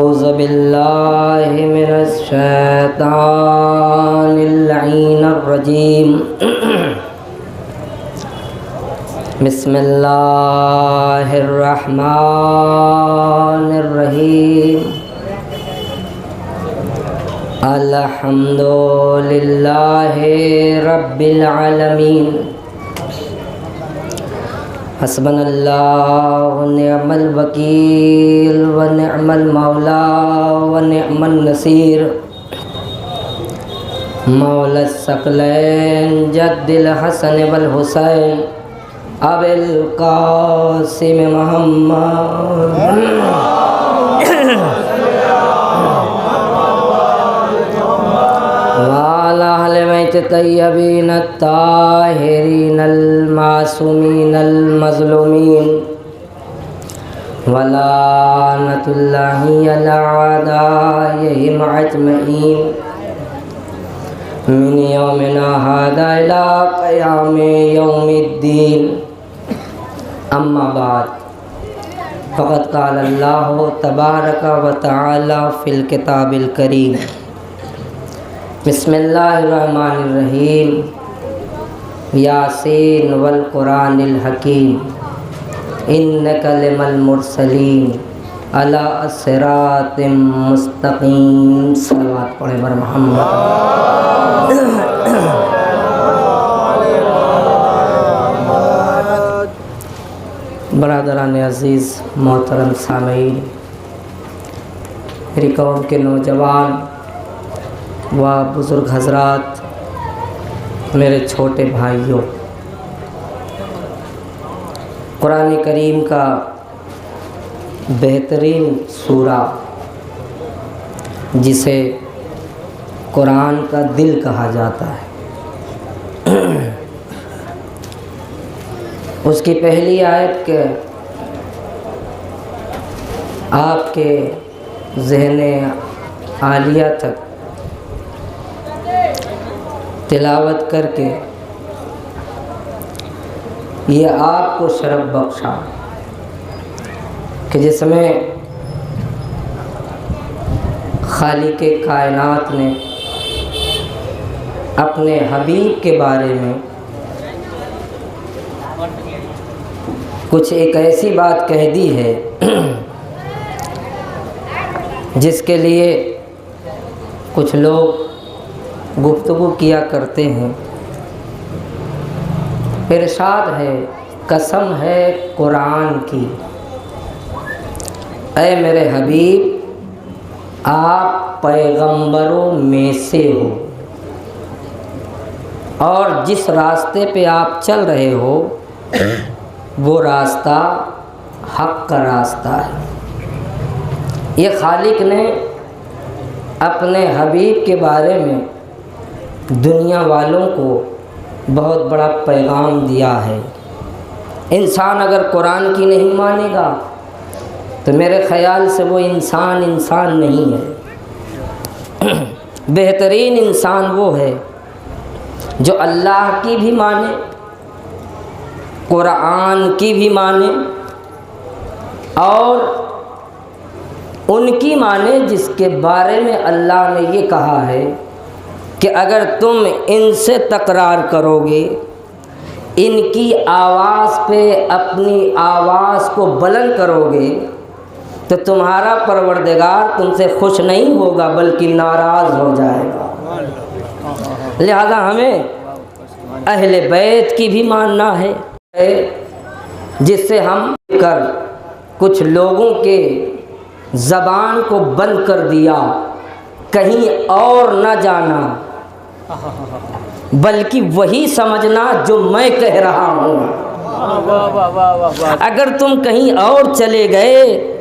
औज़ु बिल्लाहि मिनश शैतानिर लईनिर रजीम। बिस्मिल्लाहिर रहमानिर रहीम। अल्हम्दुलिल्लाहि रब्बिल आलमीन। हस्बनल्लाहु व निअमल वकील व निअमल मौला व निअमन नसीर। मौला सकलैन जद्दिल हसन वल हुसैन अबिल कासिम मोहम्मद वाला अहले बैत तय्यबीन ताहिरीन अल मासूमीन अल मज़लूमीन वलानतुल्लाहि अला आदाइहिम अजमईन मिन यौमिना हादा इला क़यामि यौमिद्दीन। अम्मा बाद फ़क़द क़ाल अल्लाहु तबारक व तआला फ़िल किताबिल करीम। बिस्मिल्लाहिर्रहमानिर्रहीम। यासीन वल कुरानिल हकीम इन्नका लिमल मुरसलीन अला सिरातिम मुस्तकीम। सल्लल्लाहु अलैहि व मोहम्मद। बरादरान अज़ीज़, मोहतरम सामीन, मेरी कौम के नौजवान व बुज़ुर्ग हज़रात, मेरे छोटे भाइयों, कुरान करीम का बेहतरीन सूरा जिसे कुरान का दिल कहा जाता है, उसकी पहली आयत के आपके ज़हने आलिया तक तिलावत करके ये आपको शरफ बख्शा कि जिसमें खालिक़े कायनात ने अपने हबीब के बारे में कुछ एक ऐसी बात कह दी है जिसके लिए कुछ लोग गुफ्तगू किया करते हैं। इरशाद है, कसम है कुरान की, ऐ मेरे हबीब आप पैगंबरों में से हो और जिस रास्ते पे आप चल रहे हो वो रास्ता हक़ का रास्ता है। ये खालिक ने अपने हबीब के बारे में दुनिया वालों को बहुत बड़ा पैगाम दिया है। इंसान अगर कुरान की नहीं मानेगा तो मेरे ख़याल से वो इंसान नहीं है। बेहतरीन इंसान वो है जो अल्लाह की भी माने, कुरान की भी माने और उनकी माने जिसके बारे में अल्लाह ने ये कहा है कि अगर तुम इनसे तकरार करोगे, इनकी आवाज़ पे अपनी आवाज़ को बुलंद करोगे तो तुम्हारा परवरदिगार तुमसे खुश नहीं होगा बल्कि नाराज़ हो जाएगा। लिहाजा हमें अहले बैत की भी मानना है, जिससे हम कर कुछ लोगों के ज़बान को बंद कर दिया, कहीं और न जाना बल्कि वही समझना जो मैं कह रहा हूँ। अगर तुम कहीं और चले गए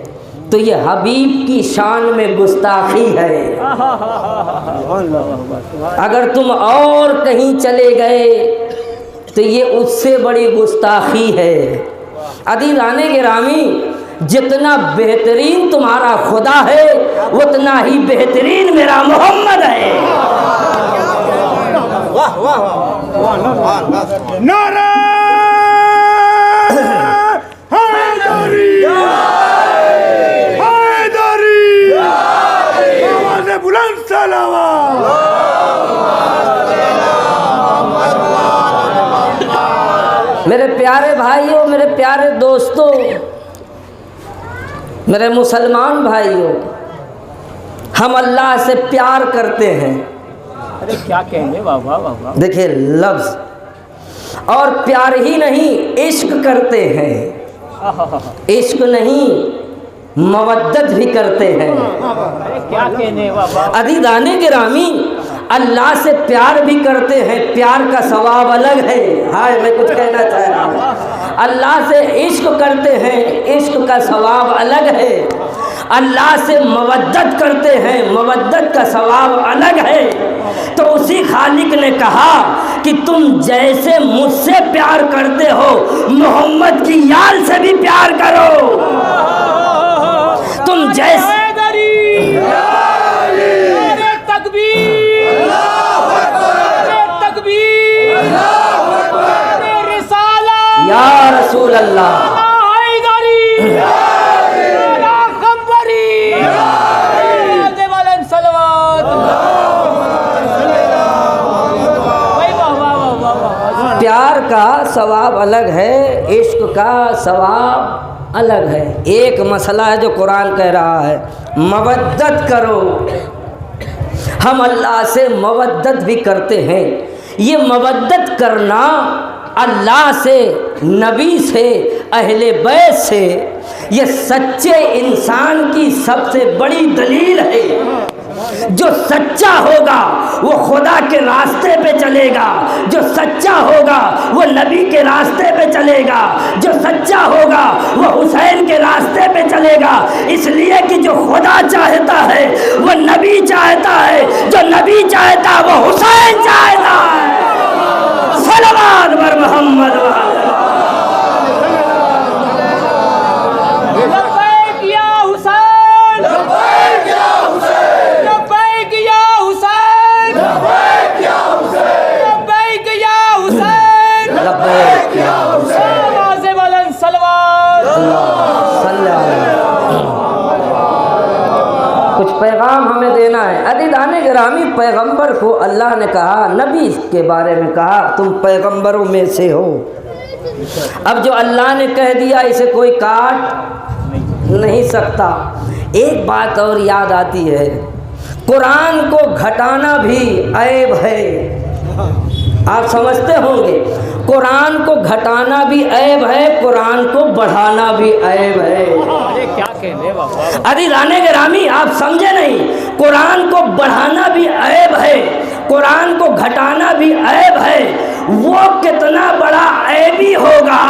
तो ये हबीब की शान में गुस्ताखी है। अगर तुम और कहीं चले गए तो ये उससे बड़ी गुस्ताखी है। अदीज़ाने गिरामी, जितना बेहतरीन तुम्हारा खुदा है उतना ही बेहतरीन मेरा मोहम्मद है। वाह वाह वाह, नारा हैदरी हैदरी। मेरे प्यारे भाइयों, मेरे प्यारे दोस्तों, मेरे मुसलमान भाइयों, हम अल्लाह से प्यार करते हैं। अरे क्या कहेंगे, वाह वाह वाह वाह। देखिए लफ्ज़, और प्यार ही नहीं इश्क करते हैं। इश्क नहीं मवद्दत भी करते हैं। अरे क्या कहने, वाह वाह। अदीदाने गिरामी, अल्लाह से प्यार भी करते हैं, प्यार का सवाब अलग है। हाय, मैं कुछ कहना चाह रहा हूँ। अल्लाह से इश्क करते हैं, इश्क का सवाब अलग है। अल्लाह से मवद्दत करते हैं, मवद्दत का सवाब अलग है। तो उसी खालिक ने कहा कि तुम जैसे मुझसे प्यार करते हो, मोहम्मद की याल से भी प्यार करो। तुम जैसे या रसूल अल्लाह, प्यार का सवाब अलग है, इश्क का सवाब अलग है। एक मसला है जो कुरान कह रहा है, मवद्दत करो। हम अल्लाह से मवद्दत भी करते हैं। ये मवद्दत करना अल्लाह से, नबी से, अहले बैत से, ये सच्चे इंसान की सबसे बड़ी दलील है। जो सच्चा होगा वो खुदा के रास्ते पे चलेगा, जो सच्चा होगा वो नबी के रास्ते पे चलेगा, जो सच्चा होगा वो हुसैन के रास्ते पे चलेगा। इसलिए कि जो खुदा चाहता है वो नबी चाहता है, जो नबी चाहता है वो हुसैन चाहता है। सलावत बर मोहम्मद। कुछ पैगाम हमें देना है। अदीदाने गिरामी, पैगंबर को अल्लाह ने कहा, नबी के बारे में कहा, तुम पैगंबरों में से हो। अब जो अल्लाह ने कह दिया इसे कोई काट नहीं सकता। एक बात और याद आती है, कुरान को घटाना भी ऐब है। आप समझते होंगे, कुरान को घटाना भी ऐब है, कुरान को बढ़ाना भी ऐब है। अरे क्या कहने बाबा। अदीदाने गिरामी, आप समझे नहीं, कुरान को बढ़ाना भी ऐब है, कुरान को घटाना भी ऐब है। वो कितना बड़ा ऐबी होगा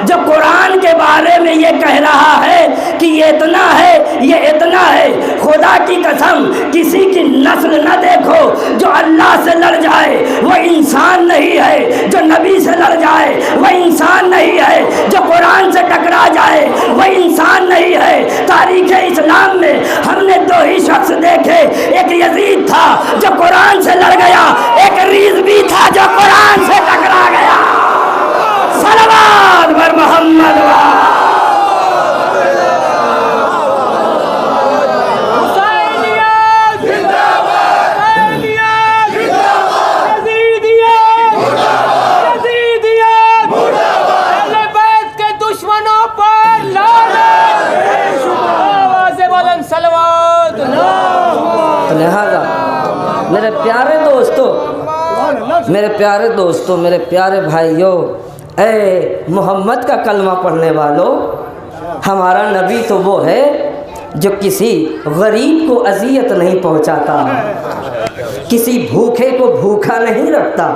जो कुरान के बारे में ये कह रहा है कि ये इतना है, ये इतना है। खुदा की कसम, किसी की नस्ल न देखो जो अल्लाह से लड़ जाए वो इंसान नहीं है, जो नबी से लड़ जाए वो इंसान नहीं है, जो कुरान से टकरा जाए वो इंसान नहीं है। तारीख इस्लाम में हमने दो ही शख्स देखे, एक यजीद था जो कुरान से लड़ गया, एक रिज़वी था जो कुरान से टकरा गया। सलावत बर मोहम्मद। मेरे प्यारे दोस्तों, मेरे प्यारे दोस्तों, मेरे प्यारे भाइयों, ए मोहम्मद का कलमा पढ़ने वालों, हमारा नबी तो वो है जो किसी गरीब को अजियत नहीं पहुंचाता, किसी भूखे को भूखा नहीं रखता।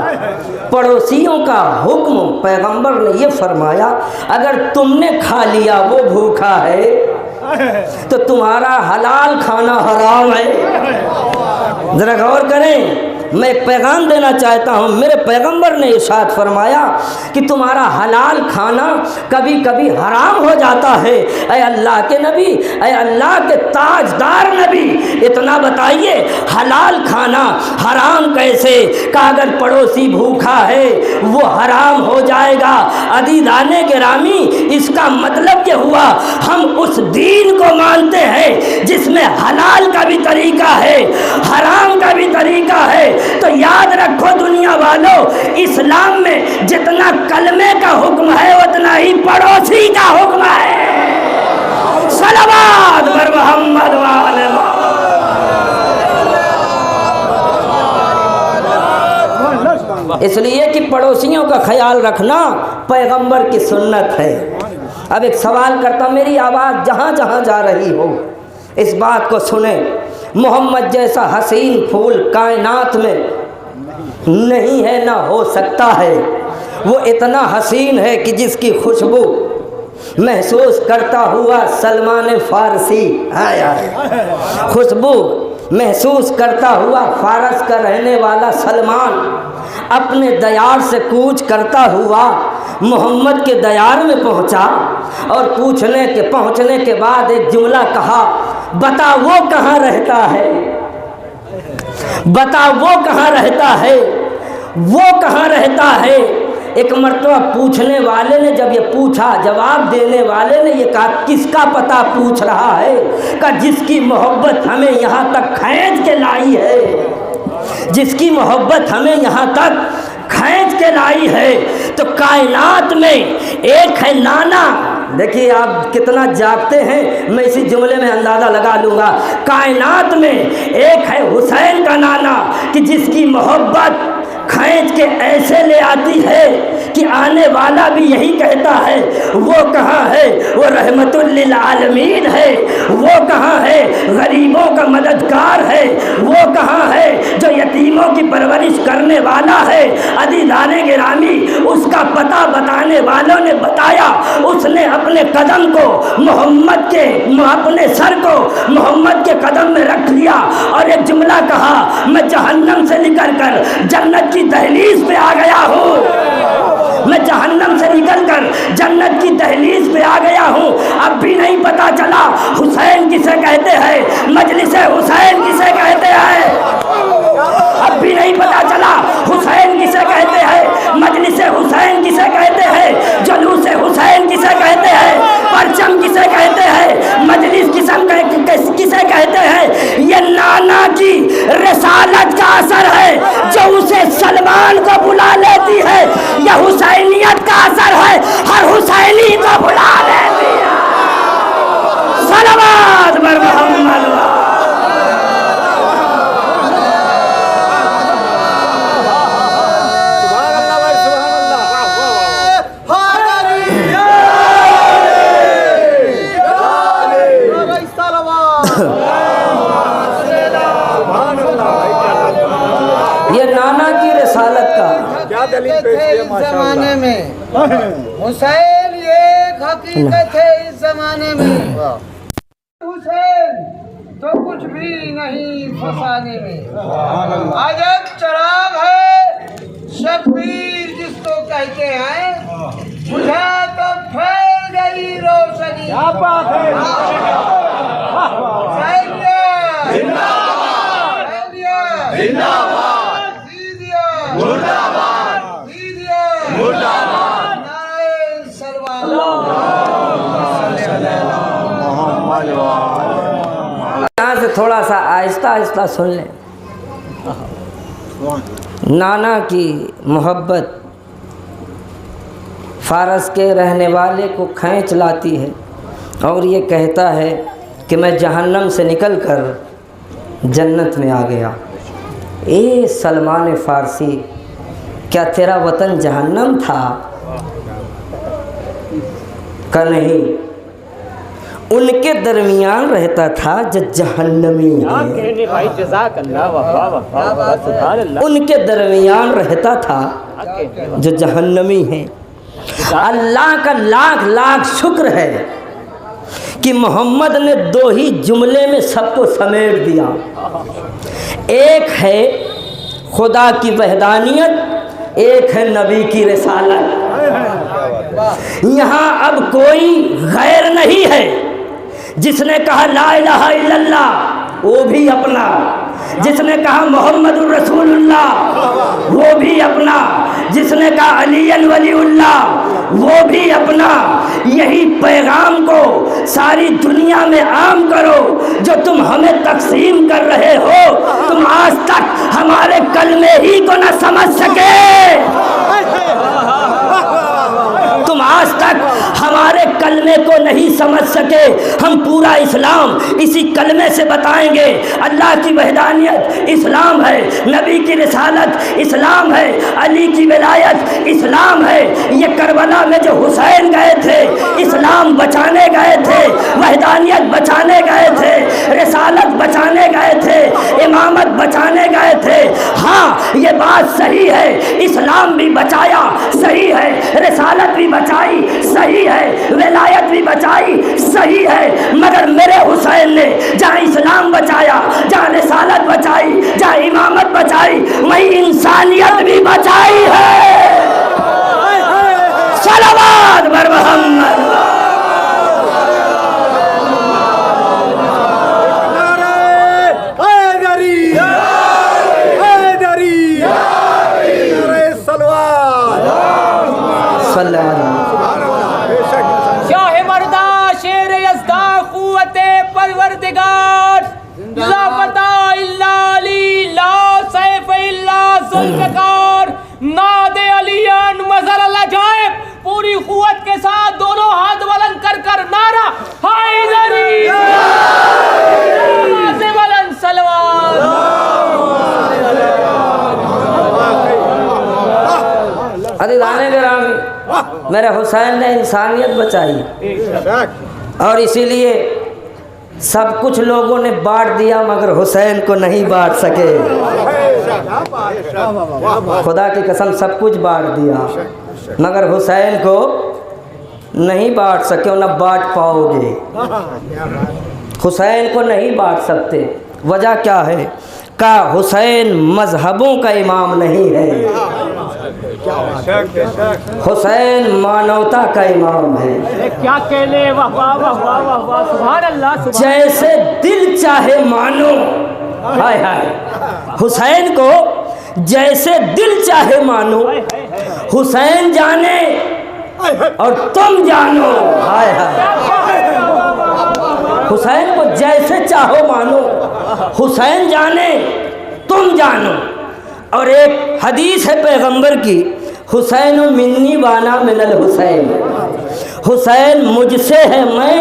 पड़ोसियों का हुक्म पैगंबर ने ये फरमाया, अगर तुमने खा लिया वो भूखा है तो तुम्हारा हलाल खाना हराम है। ज़रा गौर करें, मैं एक पैगाम देना चाहता हूँ। मेरे पैगंबर ने इरशाद फरमाया कि तुम्हारा हलाल खाना कभी कभी हराम हो जाता है। ऐ अल्लाह के नबी, ऐ अल्लाह के ताजदार नबी, इतना बताइए हलाल खाना हराम कैसे? का अगर पड़ोसी भूखा है वो हराम हो जाएगा। अदीदाने गिरामी, इसका मतलब क्या हुआ? हम उस दीन को मानते हैं जिसमें हलाल का भी तरीका है, हराम का भी तरीका है। तो याद रखो दुनिया वालों, इस्लाम में जितना कलमे का हुक्म है उतना ही पड़ोसी का हुक्म है। सलावत बर मोहम्मद वाले। इसलिए कि पड़ोसियों का ख्याल रखना पैगंबर की सुन्नत है। अब एक सवाल करता, मेरी आवाज़ जहाँ जहाँ जा रही हो इस बात को सुने, मोहम्मद जैसा हसीन फूल कायनात में नहीं है, ना हो सकता है। वो इतना हसीन है कि जिसकी खुशबू महसूस करता हुआ सलमान फारसी, खुशबू महसूस करता हुआ फारस का रहने वाला सलमान अपने दयार से कूच करता हुआ मोहम्मद के दयार में पहुंचा और पहुंचने के बाद एक जुमला कहा, बता वो कहाँ रहता है, बता वो कहाँ रहता है, वो कहाँ रहता है। एक मर्तबा पूछने वाले ने जब ये पूछा, जवाब देने वाले ने ये कहा, किसका पता पूछ रहा है? का जिसकी मोहब्बत हमें यहाँ तक खींच के लाई है, जिसकी मोहब्बत हमें यहाँ तक खींच के लाई है। तो कायनात में एक है नाना, देखिए आप कितना जागते हैं, मैं इसी जुमले में अंदाज़ा लगा लूँगा। कायनात में एक है हुसैन का नाना कि जिसकी मोहब्बत खींच के ऐसे ले आती है कि आने वाला भी यही कहता है, वो कहाँ है, वो रहमतुल लिल आलमीन है, वो कहाँ है, गरीबों का मददगार है, वो कहाँ है, जो यतीमों की परवरिश करने वाला है। अज़ीज़ाने गिरामी, उसका पता बताने वालों ने बताया, उसने अपने कदम को मोहम्मद के, अपने सर को मोहम्मद के कदम में रख लिया और एक जुमला कहा, मैं जहन्नम से निकल कर जन्नत की दहलीज पे आ गया हूँ, मैं जहन्नम से निकलकर जन्नत की दहलीज पे आ गया हूँ। अब भी नहीं पता चला हुसैन किसे कहते हैं, मजलिसे हुसैन किसे कहते हैं, अब भी नहीं पता चला हुसैन किसे कहते हैं, मजलिसे हुसैन किसे कहते हैं, जुलूसे हुसैन किसे कहते हैं, परचम किसे कहते हैं, मजलिस किसे कहते हैं। ये नाना की रिसालत का असर है जो उसे सलमान को बुला लेती है, यह हुसैनियत का असर है, हर हुसैनी को बुला लेती है। सलावत बर मोहम्मद। ये नाना की रिसालत का क्या दलील पेश किया जमाने में हुसैन एक हकीकत है इस जमाने में, हुसैन तो कुछ भी नहीं फसाने में। अजब चराग है शब्बीर जिसको कहते हैं, बुझा तो फैल गई रोशनी। क्या बात है, यहाँ से थोड़ा सा आहिस्ता आहिस्ता सुन लें। नाना की मोहब्बत फारस के रहने वाले को खींच लाती है और ये कहता है कि मैं जहन्नम से निकलकर जन्नत में आ गया। ए सलमान फ़ारसी, क्या तेरा वतन जहन्नम था? का नहीं, उनके दरमियान रहता था जो जहन्नमी है। उनके दरमियान रहता था जो जहन्नमी है। अल्लाह का लाख लाख शुक्र है कि मोहम्मद ने दो ही जुमले में सबको समेट दिया। एक है खुदा की वहदानियत, एक है नबी की रिसालत। यहाँ अब कोई गैर नहीं है। जिसने कहा ला इलाहा इल्लल्लाह वो भी अपना, जिसने कहा मोहम्मदुर रसूलुल्लाह वो भी अपना, जिसने कहा अलीयन वलीउल्लाह वो भी अपना। यही पैगाम को सारी दुनिया में आम करो। जो तुम हमें तकसीम कर रहे हो, तुम आज तक हमारे कलमे ही को न समझ सके, तुम आज तक हमारे कलमे को नहीं समझ सके। हम पूरा इस्लाम इसी कलमे से बताएंगे। अल्लाह की वहदानियत इस्लाम है, नबी की रिसालत इस्लाम है, अली की विलायत इस्लाम है। ये करबला में जो हुसैन गए थे, इस्लाम बचाने गए थे, वहदानियत बचाने गए थे, रिसालत बचाने गए थे, इमामत बचाने गए थे। हाँ, ये बात सही है, इस्लाम भी बचाया, सही है, रिसालत भी बचाई, सही है, विलायत भी बचाई, सही है। मगर मेरे हुसैन ने जहाँ इस्लाम बचाया, जहाँ रिसालत बचाई, जहाँ इमामत बचाई, वहीं इंसानियत भी बचाई है। सलावत बर मोहम्मद। शाह मर्दा शेर यज़्दा क़ुव्वते परवरदिगार ला फता इल्ला अली ला सैफ इल्ला ज़ुल्फ़िकार नादे अलियन मज़र अल-अजाइब। पूरी क़ुव्वत के साथ दोनों हाथ बुलंद कर कर नारा हैदरी से बुलंद सलवात। अज़ीज़ाने गिरामी, मेरे हुसैन ने इंसानियत बचाई और इसीलिए सब कुछ लोगों ने बांट दिया मगर हुसैन को नहीं बांट सके। खुदा की कसम सब कुछ बांट दिया मगर हुसैन को नहीं बांट सके और न बांट पाओगे। हुसैन को नहीं बांट सकते। वजह क्या है? का हुसैन मजहबों का इमाम नहीं है, हुसैन मानवता का इमाम है। क्या कहने, वाह वाह वाह वाह वाह वाह, सुभान अल्लाह, सुभान। जैसे दिल चाहे मानो, हाय हाय, हुसैन को जैसे दिल चाहे मानो, हुसैन जाने और तुम जानो, हाय हाय। हुसैन को जैसे चाहो मानो, हुसैन जाने तुम जानो। और एक हदीस है पैगंबर की, हुसैन मिन्नी वाना मिनल हुसैन, हुसैन मुझसे है मैं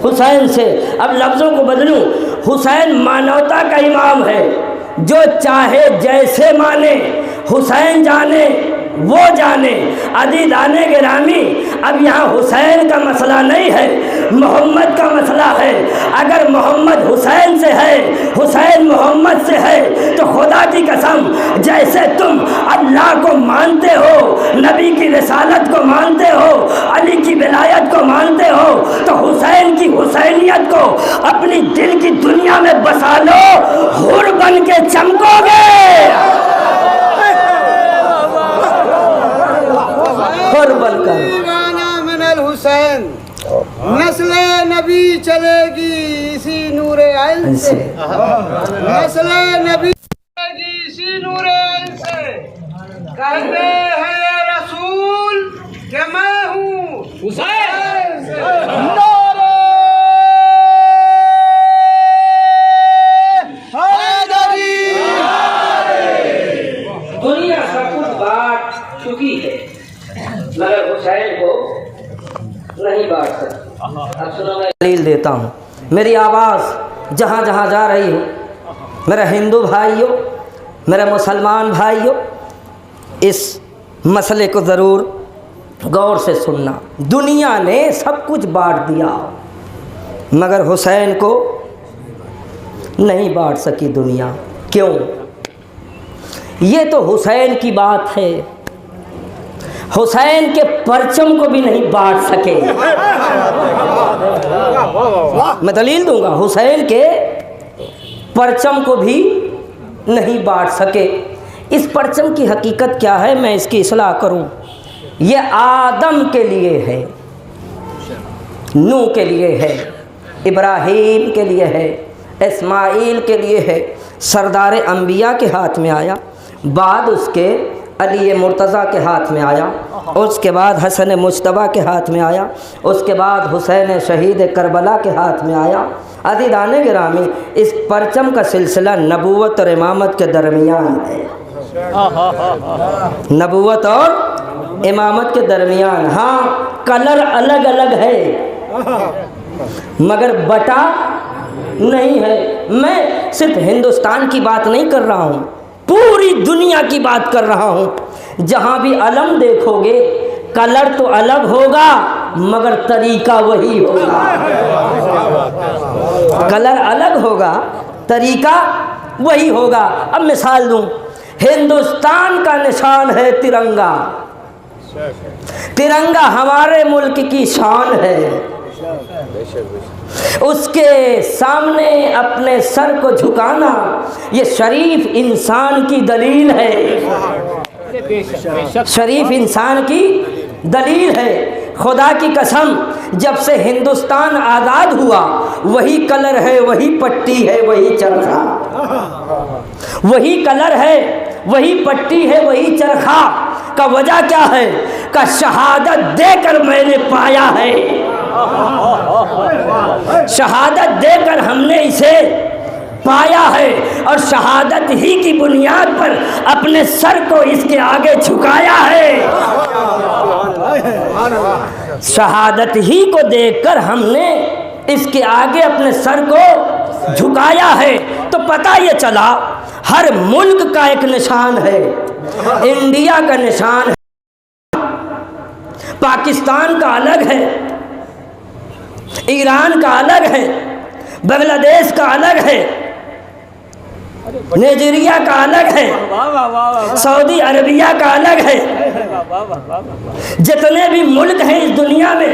हुसैन से। अब लफ्ज़ों को बदलूं, हुसैन मानवता का इमाम है, जो चाहे जैसे माने, हुसैन जाने वो जाने। अज़ीज़ाने गिरामी, अब यहाँ हुसैन का मसला नहीं है, मोहम्मद का मसला है। अगर मोहम्मद हुसैन से है, हुसैन मोहम्मद से है, तो खुदा की कसम जैसे तुम अल्लाह को मानते हो, नबी की रिसालत को मानते हो, अली की विलायत को मानते हो, तो हुसैन की हुसैनियत को अपनी दिल की दुनिया में बसा लो, हुर बन के चमकोगे। हुसैन नस्ले नबी चलेगी इसी नूरे आइन से, नस्ले नबी चलेगी इसी नूरे आइन से। कहते हैं रसूल कि मैं हूँ हुसैन से। दुनिया सब कुछ बांट चुकी है मगर हुसैन को नहीं बांट सकती। अब सुनो, मैं दलील देता हूँ। मेरी आवाज़ जहाँ जहाँ जा रही हो, मेरे हिंदू भाइयों, मेरे मुसलमान भाइयों, इस मसले को ज़रूर गौर से सुनना। दुनिया ने सब कुछ बांट दिया मगर हुसैन को नहीं बांट सकी दुनिया। क्यों? ये तो हुसैन की बात है, हुसैन के परचम को भी नहीं बांट सके। मैं दलील दूंगा, हुसैन के परचम को भी नहीं बांट सके। इस परचम की हकीकत क्या है, मैं इसकी इस्लाह करूं। ये आदम के लिए है, नूह के लिए है, इब्राहीम के लिए है, इस्माइल के लिए है, सरदार अंबिया के हाथ में आया, बाद उसके अली मुर्तज़ा के हाथ में आया, उसके बाद हसन मुश्तबा के हाथ में आया, उसके बाद हुसैन शहीद करबला के हाथ में आया। अज़ीज़ान गिरामी, इस परचम का सिलसिला नबूवत और इमामत के दरमियान है। नबूवत और इमामत के दरमियान। हाँ, कलर अलग अलग है मगर बटा नहीं है। मैं सिर्फ हिंदुस्तान की बात नहीं कर रहा हूँ, पूरी दुनिया की बात कर रहा हूँ। जहाँ भी अलम देखोगे कलर तो अलग होगा मगर तरीका वही होगा। कलर अलग होगा, तरीका वही होगा। अब मिसाल दूँ, हिंदुस्तान का निशान है तिरंगा। तिरंगा हमारे मुल्क की शान है। उसके सामने अपने सर को झुकाना ये शरीफ इंसान की दलील है। शरीफ इंसान की दलील है। खुदा की कसम, जब से हिंदुस्तान आज़ाद हुआ वही कलर है, वही पट्टी है, वही चरखा। वही कलर है, वही पट्टी है, वही चरखा। का वजह क्या है? का शहादत देकर मैंने पाया है। शहादत देकर हमने इसे पाया है और शहादत ही की बुनियाद पर अपने सर को इसके आगे झुकाया है। शहादत ही को देखकर हमने इसके आगे अपने सर को झुकाया है। तो पता ये चला हर मुल्क का एक निशान है। इंडिया का निशान है, पाकिस्तान का अलग है, ईरान का अलग है, बांग्लादेश का अलग है, नाइजीरिया का अलग है, सऊदी अरबिया का अलग है। जितने भी मुल्क हैं इस दुनिया में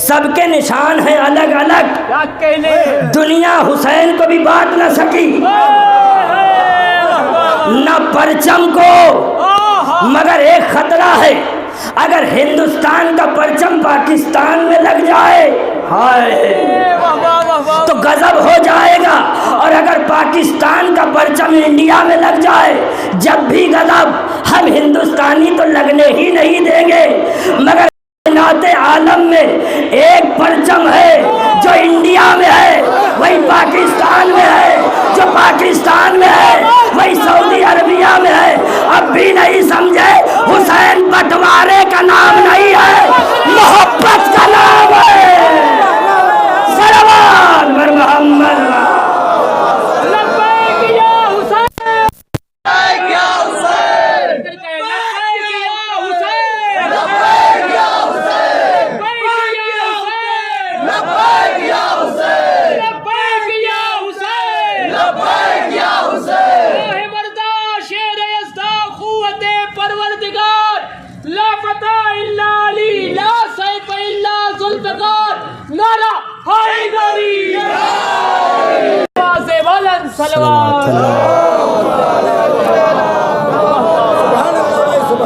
सबके निशान हैं अलग अलग। दुनिया हुसैन को भी बांट न सकी, न परचम को। मगर एक खतरा है, अगर हिंदुस्तान का परचम पाकिस्तान में लग जाए, हाय, तो गजब हो जाएगा। और अगर पाकिस्तान का परचम इंडिया में लग जाए, जब भी गजब। हम हिंदुस्तानी तो लगने ही नहीं देंगे। मगर नाते आलम में एक परचम है जो इंडिया में है, वही पाकिस्तान में है, जो पाकिस्तान में है वही सऊदी अरबिया में है। अब भी नहीं समझे, हुसैन बंटवारे का नाम नहीं है, मोहब्बत का नाम है। सलावत बर मोहम्मद।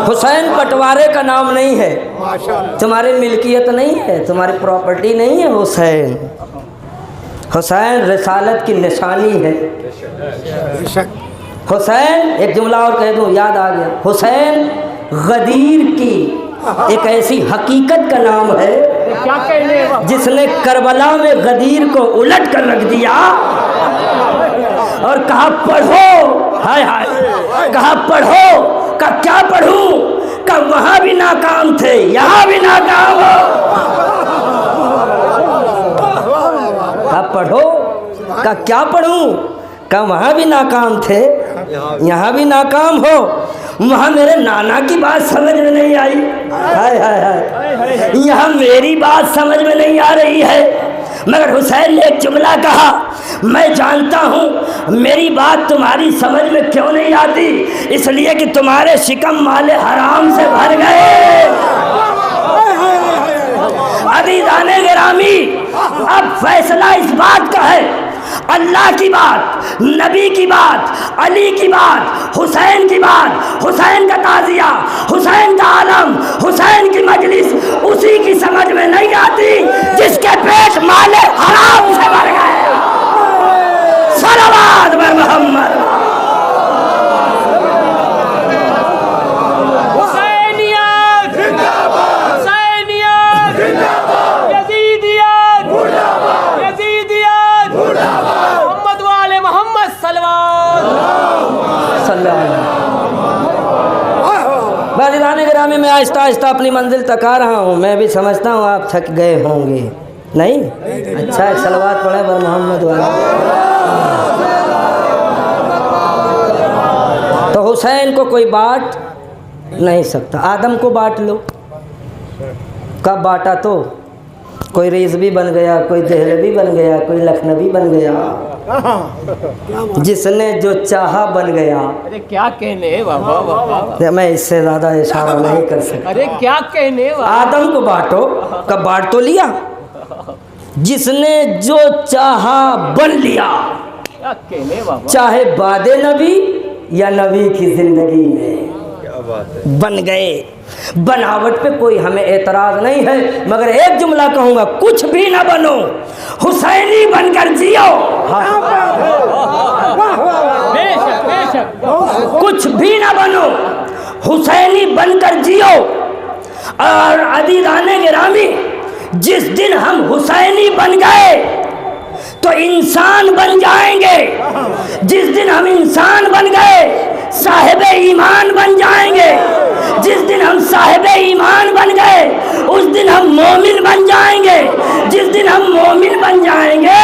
हुसैन बंटवारे का नाम नहीं है, तुम्हारी मिल्कियत नहीं है, तुम्हारी प्रॉपर्टी नहीं है। हुसैन, हुसैन रिसालत की निशानी है। हुसैन, एक जुमला और कह दूं, याद आ गया, हुसैन गदीर की एक ऐसी हकीकत का नाम है जिसने करबला में गदीर को उलट कर रख दिया और कहा पढ़ो। हाय हाय, कहा पढ़ो। का क्या पढ़ूं? का वहां भी नाकाम थे, यहां भी नाकाम हो। का पढ़ो, का क्या पढ़ूं? का वहां भी नाकाम थे, यहाँ भी नाकाम हो। वहाँ मेरे नाना की बात समझ में नहीं आई, हाय हाय हाय, यहाँ मेरी बात समझ में नहीं आ रही है। मगर हुसैन ने एक जुमला कहा, मैं जानता हूँ मेरी बात तुम्हारी समझ में क्यों नहीं आती, इसलिए कि तुम्हारे शिकम माले हराम से भर गए। अज़ीज़ान गिरामी, अब फैसला इस बात का है, अल्लाह की बात, नबी की बात, अली की बात, हुसैन की बात, हुसैन का ताज़िया, हुसैन का आलम, हुसैन की मजलिस, उसी की समझ में नहीं आती जिसके पेट माले हराम से भर गए। सलावत बर मोहम्मद। भी मैं आहिस्ता आहिस्ता अपनी मंजिल तक आ रहा हूँ। मैं भी समझता हूँ आप थक गए होंगे। नहीं? अच्छा, एक सलवात पढ़े बर मोहम्मद वाला। तो हुसैन को कोई बांट नहीं सकता। आदम को बांट लो। कब बांटा? तो कोई रिजवी बन गया, कोई दहलवी बन गया, कोई लखनवी बन गया। जिसने जो चाहा बन गया। अरे क्या कहने बाबा, मैं इससे ज़्यादा इशारा नहीं कर सकता। अरे क्या कहने आदम को बांटो। कब बांट तो लिया। जिसने जो चाहा बन लिया। क्या कहने बाबा, चाहे बादे नबी या नबी की जिंदगी में बन गए। बनावट पे कोई हमें एतराज नहीं है, मगर एक जुमला कहूंगा, कुछ भी ना बनो, हुसैनी बनकर जियो। बेशक बेशक, कुछ भी ना बनो, हुसैनी बनकर जियो। और अदीदाने गिरामी, जिस दिन हम हुसैनी बन गए तो इंसान बन जाएंगे। जिस दिन हम इंसान बन गए साहिबे ईमान बन जाएंगे। जिस दिन हम साहिबे ईमान बन गए उस दिन हम मोमिन बन जाएंगे। जिस दिन हम मोमिन बन जाएंगे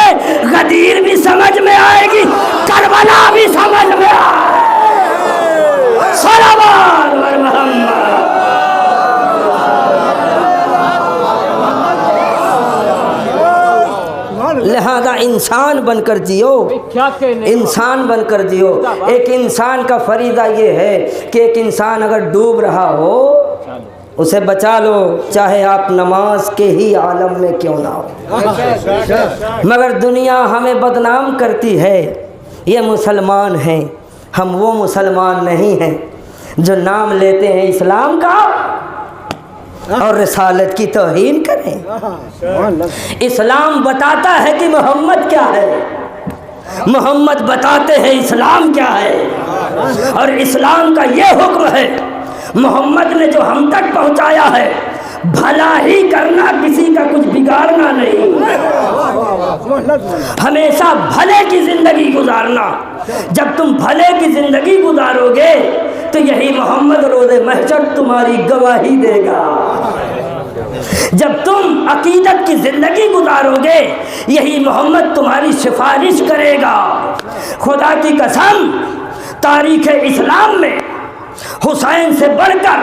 गदीर भी समझ में आएगी, करबला भी समझ में आएगी। सलावत अल मोहम्मद। लिहाजा इंसान बनकर जियो। क्या कहने, इंसान बनकर जियो। एक इंसान का फरीदा ये है कि एक इंसान अगर डूब रहा हो उसे बचा लो, चाहे आप नमाज के ही आलम में क्यों ना हो। मगर दुनिया हमें बदनाम करती है, ये मुसलमान हैं, हम वो मुसलमान नहीं हैं जो नाम लेते हैं इस्लाम का और रिसालत की तौहीन करें। इस्लाम बताता है कि मोहम्मद क्या है, मोहम्मद बताते हैं इस्लाम क्या है। और इस्लाम का ये हुक्म है, मोहम्मद ने जो हम तक पहुंचाया है, भला ही करना, किसी का कुछ बिगाड़ना नहीं, हमेशा भले की जिंदगी गुजारना। जब तुम भले की जिंदगी गुजारोगे तो यही मोहम्मद रोज़े महशर तुम्हारी गवाही देगा। जब तुम अकीदत की जिंदगी गुजारोगे यही मोहम्मद तुम्हारी सिफारिश करेगा। खुदा की कसम, तारीख़ इस्लाम में हुसैन से बढ़कर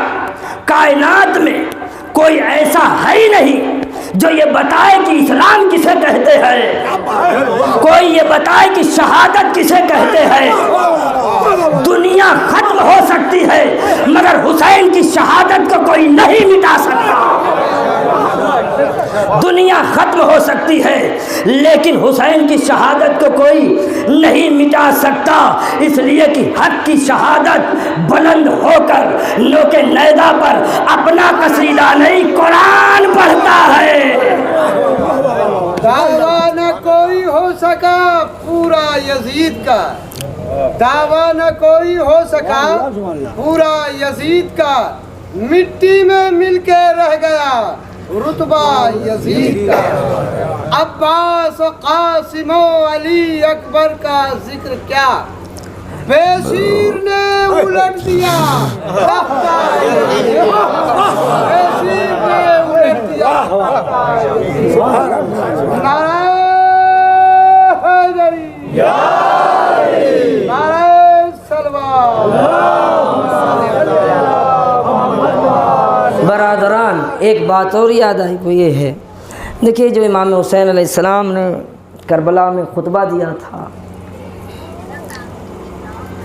कायनात में कोई ऐसा है ही नहीं जो ये बताए कि इस्लाम किसे कहते हैं, कोई ये बताए कि शहादत किसे कहते हैं। दुनिया खत्म हो सकती है मगर हुसैन की शहादत को कोई नहीं मिटा सकता। दुनिया खत्म हो सकती है लेकिन हुसैन की शहादत को कोई नहीं मिटा सकता, इसलिए कि हक की शहादत बुलंद होकर नोके नैदा पर अपना कसीदा नहीं कुरान पढ़ता है। दावा न कोई हो सका पूरा यजीद का, दावा न कोई हो सका पूरा यजीद का, मिट्टी में मिलके रह गया रुतबा यजीद का। अब्बास कासिम अली अकबर का जिक्र क्या, बेशीर ने उलट दिया, बेशीर ने उलट दिया। नारे हैदरी, नारे सलवात। बरादरान, एक बात और याद आई, वो ये है, देखिए जो इमाम हुसैन अलैहिस्सलाम ने करबला में खुतबा दिया था,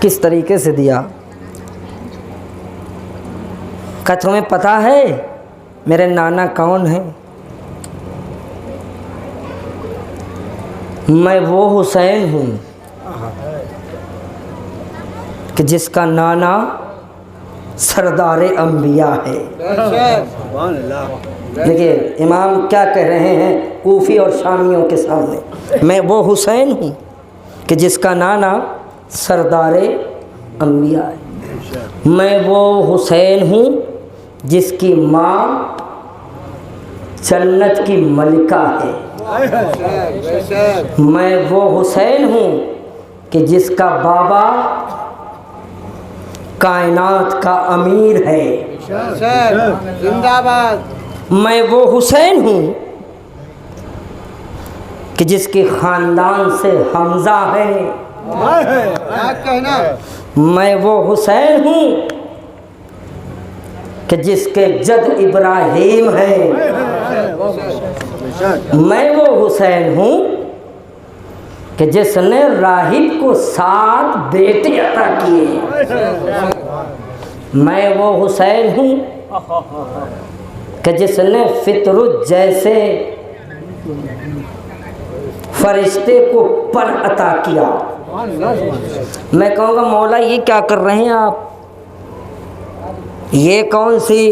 किस तरीके से दिया। क्या तुम्हें पता है मेरे नाना कौन है? मैं वो हुसैन हूँ कि जिसका नाना सरदारे अंबिया है। देखिए इमाम क्या कह रहे हैं कूफी और शामियों के सामने, मैं वो हुसैन हूँ कि जिसका नाना सरदारे अंबिया है। मैं वो हुसैन हूँ जिसकी माँ जन्नत की मलिका है। मैं वो हुसैन हूँ कि जिसका बाबा कायनात का अमीर है। जिंदाबाद। मैं वो हुसैन हूँ कि जिसके ख़ानदान से हमज़ा है। क्या कहना? मैं वो हुसैन हूँ कि जिसके जद इब्राहीम है। मैं वो हुसैन हूँ कि जिसने राहिब को 7 बेटे अता किए। मैं वो हुसैन हूँ कि जिसने फितरुज जैसे फरिश्ते को पर अता किया। मैं कहूँगा मौला ये क्या कर रहे हैं आप, ये कौन सी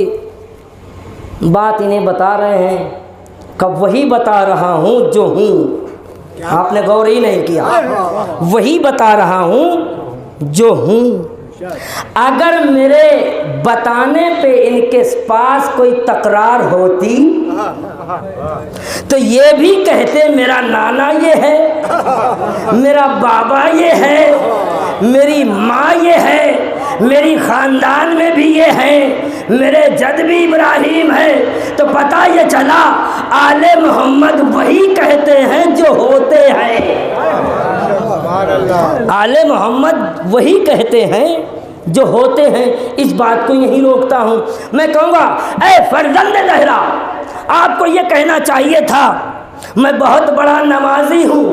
बात इन्हें बता रहे हैं? कब वही बता रहा हूँ जो हूँ। आपने गौर ही नहीं किया। वही बता रहा हूँ जो हूँ। अगर मेरे बताने पे इनके पास कोई तकरार होती तो ये भी कहते मेरा नाना ये है, मेरा बाबा ये है, मेरी माँ ये है, मेरी ख़ानदान में भी ये है, मेरे जद भी इब्राहीम है। तो पता ये चला आले मोहम्मद वही कहते हैं जो होते हैं। आले मोहम्मद वही कहते हैं जो होते हैं। इस बात को यही रोकता हूँ। मैं कहूँगा ऐ फर्जंद ज़हरा, आपको ये कहना चाहिए था मैं बहुत बड़ा नमाजी हूँ।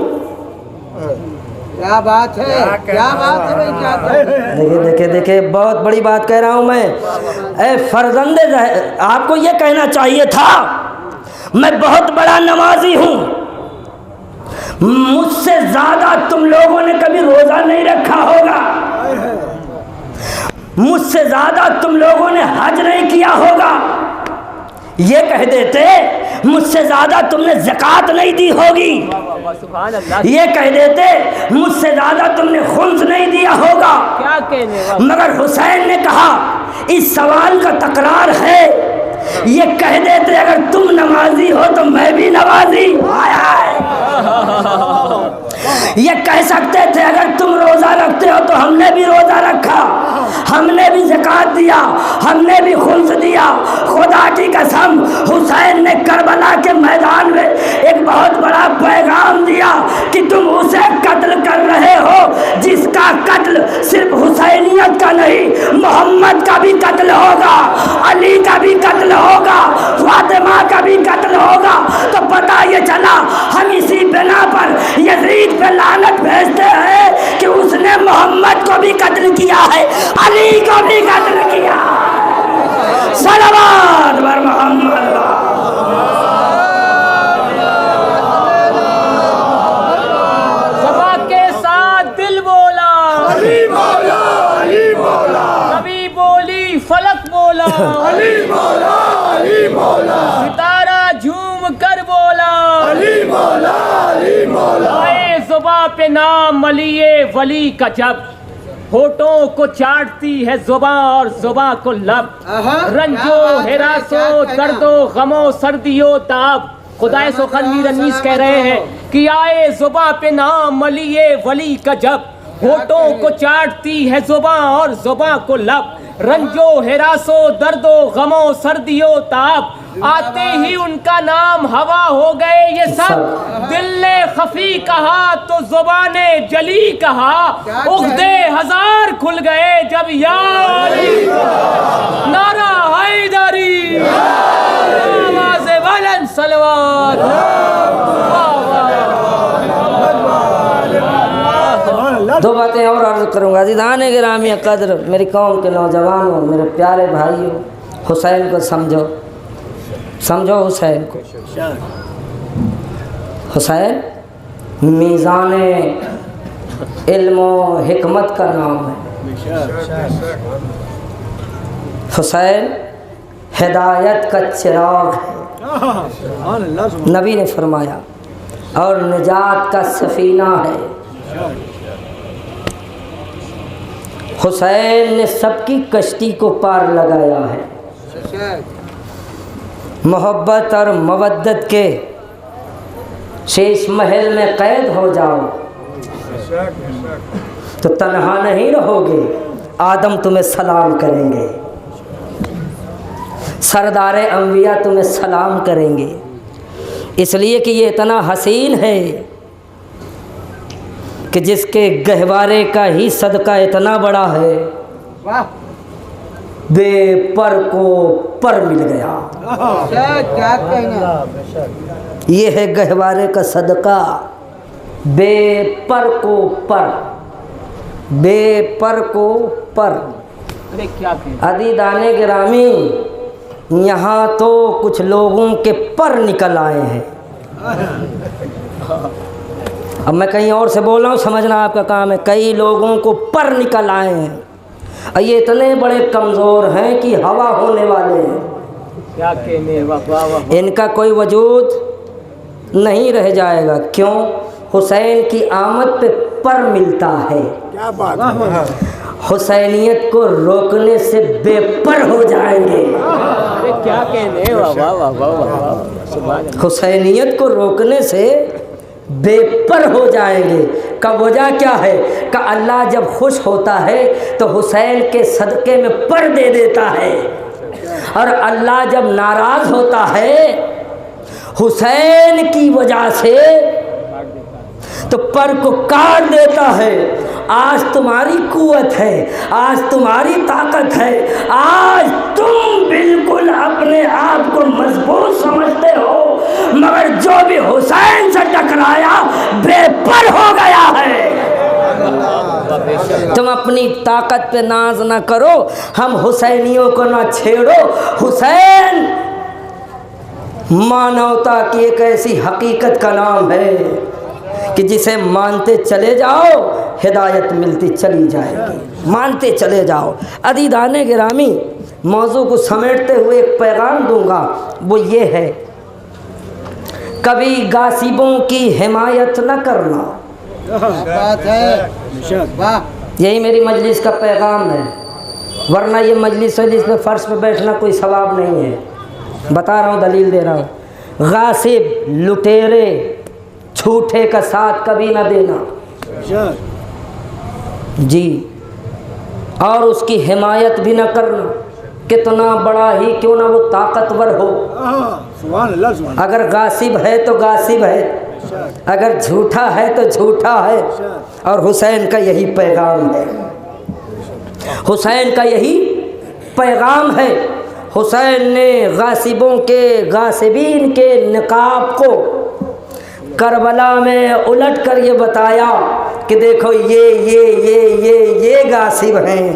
क्या बात है? क्या बात है भाई? क्या देखिए देखिए देखिए, बहुत बड़ी बात कह रहा हूँ मैं। ऐ फर्जंद ज़हरा, आपको ये कहना चाहिए था मैं बहुत बड़ा नमाजी हूँ। मुझसे ज़्यादा तुम लोगों ने कभी रोज़ा नहीं रखा होगा, मुझसे ज़्यादा तुम लोगों ने हज नहीं किया होगा। ये कह देते मुझसे ज़्यादा तुमने ज़कात नहीं दी होगी। ये कह देते मुझसे ज़्यादा तुमने खुम्स नहीं दिया होगा। क्या कहने? मगर हुसैन ने कहा इस सवाल का तकरार है। ये कह देते अगर तुम नमाजी हो तो मैं भी नमाजी। ये कह सकते थे अगर तुम रोज़ा रखते हो तो हमने भी रोज़ा रखा, हमने भी ज़कात दिया, हमने भी खुम्स दिया। खुदा की कसम हुसैन ने करबला के मैदान में एक बहुत बड़ा पैगाम दिया कि तुम उसे कत्ल कर रहे हो जिसका कत्ल सिर्फ हुसैनियत का नहीं, मोहम्मद का भी कत्ल होगा, अली का भी कत्ल होगा, फातिमा का भी कत्ल होगा। तो पता ये चला हम इसी बिना पर यजीद पे लानत भेजते हैं कि उसने मोहम्मद को भी कत्ल किया है, अली को भी कत्ल किया। सलावत बर मोहम्मद। सभा के साथ दिल बोला, अली मौला, अली मौला। कभी बोली फलक बोला, अली मौला, अली मौला। सितारा झूम कर बोला, अली मौला, अली मौला। आए ज़ुबां पे नाम अलिए वली का जब होठों को चाटती है ज़ुबां और ज़ुबां को लब। रंजो हिरासो दर्दो गमो सर्दियों ताब। खुदाए सुखन रनीस कह रहे हैं कि आए ज़ुबां पे नाम अलिए वली का जब होठों को चाटती है ज़ुबां और ज़ुबां को लब। रंजो हिरासो दर्दो गमो सर्दियों ताब। आते ही उनका नाम हवा हो गए ये सब। दिल ने खफी कहा तो ज़ुबाने जली कहा। उख्दे हजार खुल गए जब यार नारा हैदरी आवाज़े बुलंद सलवात। दो बातें और अर्ज करूँगा। ज़िदान गिरामी कद्र, मेरी कौम के नौजवानों, मेरे प्यारे भाइयों, हुसैन को समझो, समझो हुसैन को। हुसैन मीज़ान इल्म व हिकमत का नाम है। हुसैन हिदायत का चिराग है, नबी ने फरमाया, और निजात का सफ़ीना है। हुसैन ने सबकी कश्ती को पार लगाया है। मोहब्बत और मवद्दत के शीश महल में कैद हो जाओ तो तन्हा नहीं रहोगे, आदम तुम्हें सलाम करेंगे, सरदारे अंबिया तुम्हें सलाम करेंगे, इसलिए कि ये इतना हसीन है कि जिसके गहवारे का ही सदका इतना बड़ा है, वाह बेपर को पर मिल गया। क्या कहना। ये है गहवारे का सदका, बेपर को पर, बेपर को पर। अरे क्या कहना। अदीदाने गिरामी, यहाँ तो कुछ लोगों के पर निकल आए हैं। अब मैं कहीं और से बोल रहा हूँ, समझना आपका काम है। कई लोगों को पर निकल आए हैं और ये इतने बड़े कमज़ोर हैं कि हवा होने वाले हैं। क्या कहने। वाह वाह वाह। इनका कोई वजूद नहीं रह जाएगा। क्यों? हुसैन की आमद पे पर मिलता है। क्या बात। हुसैनियत को रोकने से बेपर हो जाएंगे। अरे क्या कहने। वाह वाह वाह वाह वाह। सुभान अल्लाह। हुसैनियत को रोकने से बेपर हो जाएंगे। का वजह क्या है? कि अल्लाह जब खुश होता है तो हुसैन के सदक़े में पर दे देता है, और अल्लाह जब नाराज़ होता है हुसैन की वजह से तो पर को काट देता है। आज तुम्हारी कुव्वत है, आज तुम्हारी ताकत है, आज तुम बिल्कुल अपने आप को मजबूत समझते हो, मगर जो भी हुसैन से टकराया बेपर हो गया है। तुम अपनी ताकत पे नाज ना करो, हम हुसैनियों को ना छेड़ो। हुसैन मानवता की एक ऐसी हकीकत का नाम है कि जिसे मानते चले जाओ हिदायत मिलती चली जाएगी। मानते चले जाओ। अदीदाने गिरामी, मौजू को समेटते हुए एक पैगाम दूंगा, वो ये है, कभी गासिबों की हिमायत न करना। बात है। वाह। यही मेरी मजलिस का पैगाम है, वरना ये मजलिस वजलिस में फ़र्श पे बैठना कोई सवाब नहीं है। बता रहा हूँ, दलील दे रहा हूँ। गासिब, लुटेरे, झूठे का साथ कभी ना देना जी, और उसकी हिमायत भी ना करना, कितना बड़ा ही क्यों ना वो ताकतवर हो। अगर गासिब है तो गासिब है, अगर झूठा है तो झूठा है। और हुसैन का यही पैगाम है, हुसैन का यही पैगाम है। हुसैन ने गासिबों के, गासिबीन के निकाब को करबला में उलट कर ये बताया कि देखो ये गासिब हैं।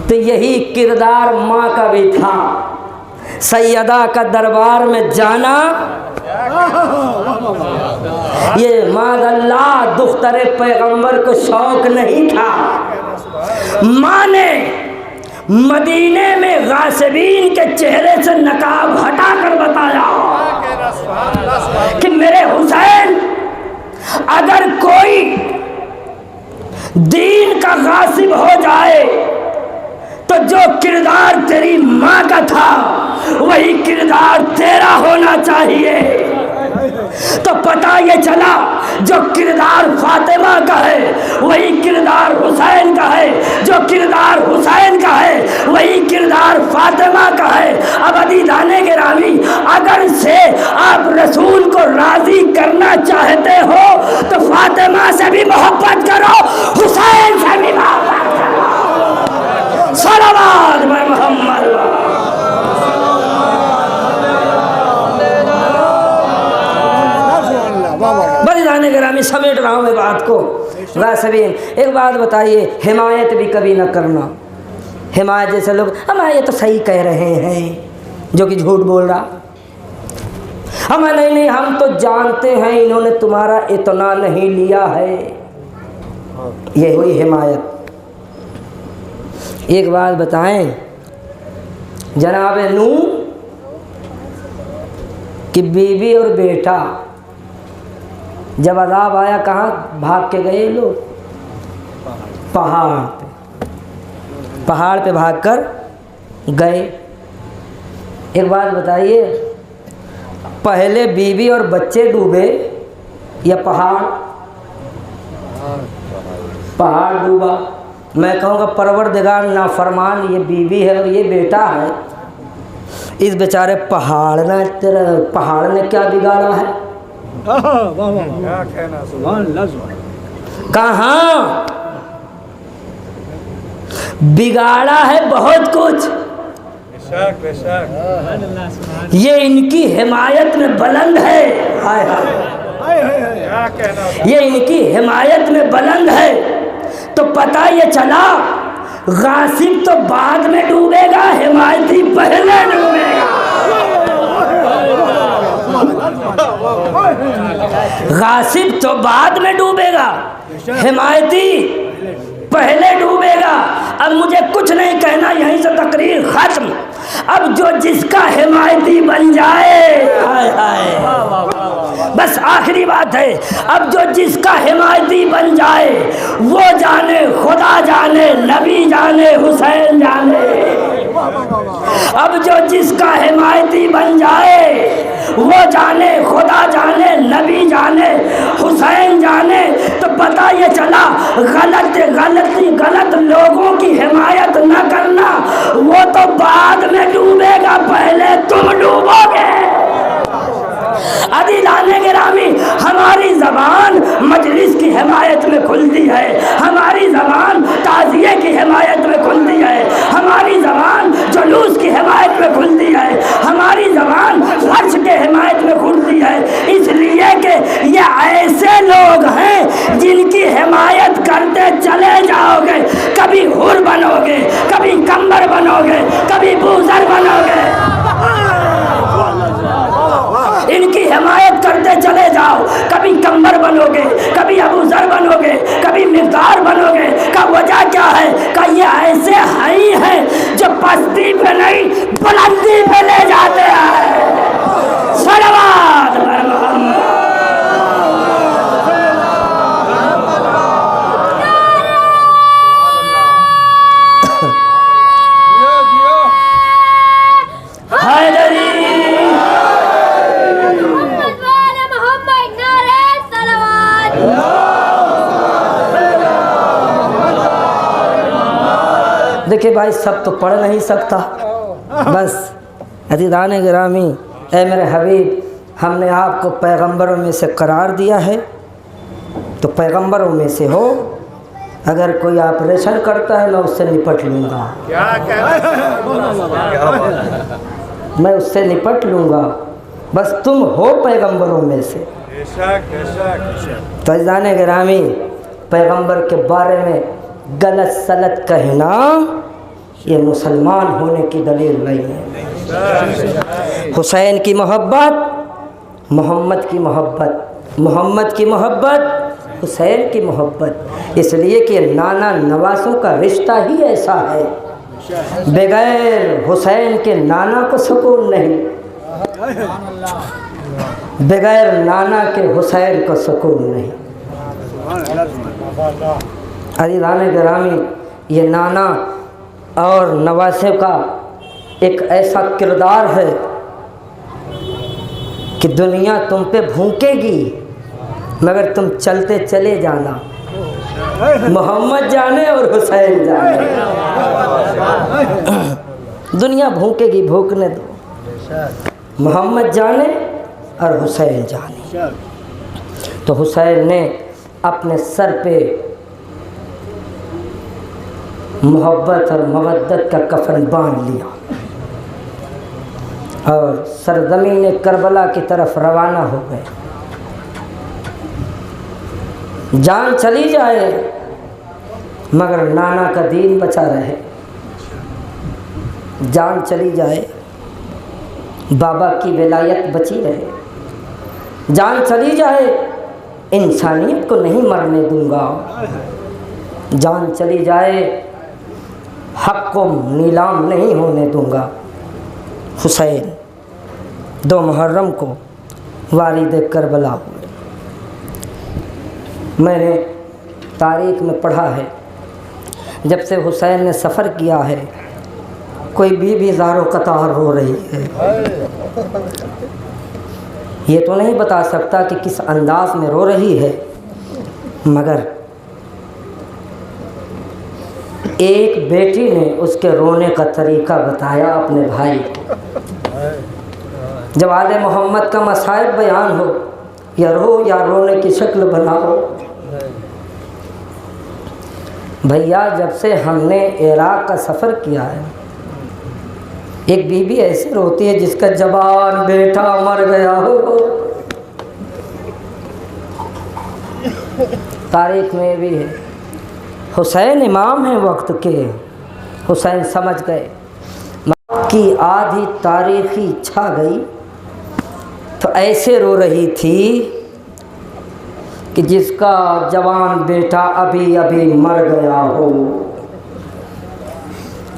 तो यही किरदार माँ का भी था। सैयदा का दरबार में जाना, ये माज़अल्लाह दुख्तरे पैगंबर को शौक नहीं था। माँ ने मदीने में गासिबीन के चेहरे से नकाब हटा कर बताया कि मेरे हुसैन, अगर कोई दीन का गासिब हो जाए तो जो किरदार तेरी माँ का था वही किरदार तेरा होना चाहिए। तो पता ये चला, जो किरदार फातिमा का है वही किरदार हुसैन का है, जो किरदार हुसैन का है वही किरदार फातिमा का है। अब अदीदाने गिरामी, अगर से आप रसूल को राजी करना चाहते हो तो फातिमा से भी मोहब्बत करो, हुसैन से भी मोहब्बत करो। सलावत मोहम्मद। बलिदाने गिरामी समेट रहा हूँ मैं बात को। गासिबीन, एक बात बताइए, हिमायत भी कभी न करना। हिमायत जैसे लोग, हम ये तो सही कह रहे हैं, जो कि झूठ बोल रहा। हम नहीं, हम तो जानते हैं इन्होंने तुम्हारा इतना नहीं लिया है। ये हुई हिमायत। एक बात बताएं, जनाब नूह की बीवी और बेटा जब अज़ाब आया कहाँ भाग के गए लोग? पहाड़ पे। पहाड़ पे भागकर गए। एक बात बताइए, पहले बीवी और बच्चे डूबे या पहाड़? पहाड़ डूबा। मैं कहूँगा परवरदिगार नाफरमान ये बीवी है और ये बेटा है, इस बेचारे पहाड़ ने क्या बिगाड़ा है? क्या कहना, सुभान अल्लाह। कहाँ बिगाड़ा है? बहुत कुछ। बेशक बेशक। ये इनकी हिमायत में बुलंद है। हाय हाय, क्या कहना, ये इनकी हिमायत में बुलंद है। तो पता ये चला गासिब तो बाद में डूबेगा, हिमायती पहले डूबेगा। गासिब तो बाद में डूबेगा, हिमायती पहले डूबेगा। अब मुझे कुछ नहीं कहना, यहीं से तकरीर खत्म। अब जो जिसका हिमायती बन जाए, हाय हाय, बस आखिरी बात है, अब जो जिसका हिमायती बन जाए वो जाने, खुदा जाने, नबी जाने, हुसैन जाने। अब जो जिसका हिमायती बन जाए वो जाने, खुदा जाने, नबी जाने, हुसैन जाने। तो पता ये चला गलत लोगों की हिमायत न करना, वो तो बाद में डूबेगा, पहले तुम डूबोगे। अदीलाने गिरामी, हमारी ज़बान मजलिस की हिमायत में खुलती है, हमारी ज़बान ताज़िये की हिमायत में खुलती है, हमारी ज़बान जुलूस की हिमायत में खुलती है, हमारी ज़बान फर्श के हिमायत में खुलती है। इसलिए कि ये ऐसे लोग हैं जिनकी हिमायत करते चले जाओगे, कभी हुर बनोगे, कभी कंबर बनोगे, कभी बूजर बनोगे। इनकी हिमायत करते चले जाओ, कभी कंबर बनोगे, कभी अबू जर बनोगे, कभी मिर्दार बनोगे। का वजह क्या है? का ये ऐसे हाई हैं जो पस्ती पे नहीं बुलंदी पे ले जाते हैं। सलावत मोहम्मद। देखिए भाई, सब तो पढ़ नहीं सकता, बस अज़ीज़ान गिरामी, ऐ मेरे हबीब, हमने आपको पैगंबरों में से करार दिया है, तो पैगंबरों में से हो। अगर कोई ऑपरेशन करता है मैं उससे निपट लूँगा, मैं उससे निपट लूँगा, बस तुम हो पैगंबरों में से। तो अज़ीज़ान गिरामी, पैगंबर के बारे में गलत सलत कहना ये मुसलमान होने की दलील नहीं है। हुसैन की मोहब्बत, मोहम्मद की मोहब्बत, मोहम्मद की मोहब्बत, हुसैन की मोहब्बत, इसलिए कि नाना नवासों का रिश्ता ही ऐसा है। बगैर हुसैन के नाना को सुकून नहीं, बगैर नाना के हुसैन को सुकून नहीं। अज़ीज़ान गिरामी, ये नाना और नवासे का एक ऐसा किरदार है कि दुनिया तुम पे भूकेगी मगर तुम चलते चले जाना। मोहम्मद जाने और हुसैन जाने, दुनिया भूकेगी, भूकने दो। मोहम्मद जाने और हुसैन जाने। तो हुसैन ने अपने सर पे मोहब्बत और मवद्दत का कफन बांध लिया और सरज़मीन करबला की तरफ रवाना हो गए। जान चली जाए मगर नाना का दीन बचा रहे, जान चली जाए बाबा की विलायत बची रहे, जान चली जाए इंसानियत को नहीं मरने दूंगा, जान चली जाए हक़ को नीलाम नहीं होने दूंगा। हुसैन 2 मुहर्रम को वारिद करबला हुए। मैंने तारीख़ में पढ़ा है, जब से हुसैन ने सफ़र किया है कोई बीवी ज़ारो कतार रो रही है। ये तो नहीं बता सकता कि किस अंदाज में रो रही है, मगर एक बेटी ने उसके रोने का तरीका बताया अपने भाई को। जब आले मोहम्मद का मसाइब बयान हो, या रो या रोने की शक्ल बनाओ। भैया जब से हमने इराक़ का सफ़र किया है, एक बीबी ऐसे रोती है जिसका जवान बेटा मर गया हो। तारीख में भी है। हुसैन इमाम हैं वक्त के, हुसैन समझ गए की आधी तारीखी छा गई, तो ऐसे रो रही थी कि जिसका जवान बेटा अभी अभी मर गया हो।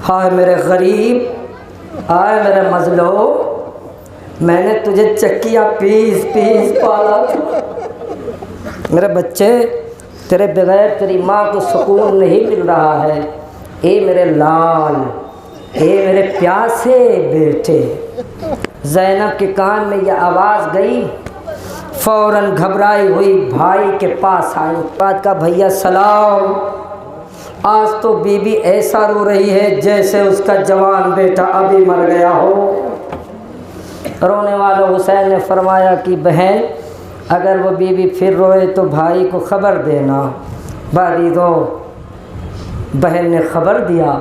हाय मेरे गरीब, हाय मेरे मजलो, मैंने तुझे चक्कियाँ पीस पीस पाला था। मेरे बच्चे, तेरे बगैर तेरी माँ को सुकून नहीं मिल रहा है। ए मेरे लाल, ए मेरे प्यासे बेटे। ज़ैनब के कान में यह आवाज़ गई, फ़ौरन घबराई हुई भाई के पास आई। बात का भैया सलाम, आज तो बीबी ऐसा रो रही है जैसे उसका जवान बेटा अभी मर गया हो। रोने वाले हुसैन ने फरमाया कि बहन, अगर वो बीबी फिर रोए तो भाई को ख़बर देना। बारी दो। बहन ने ख़बर दिया।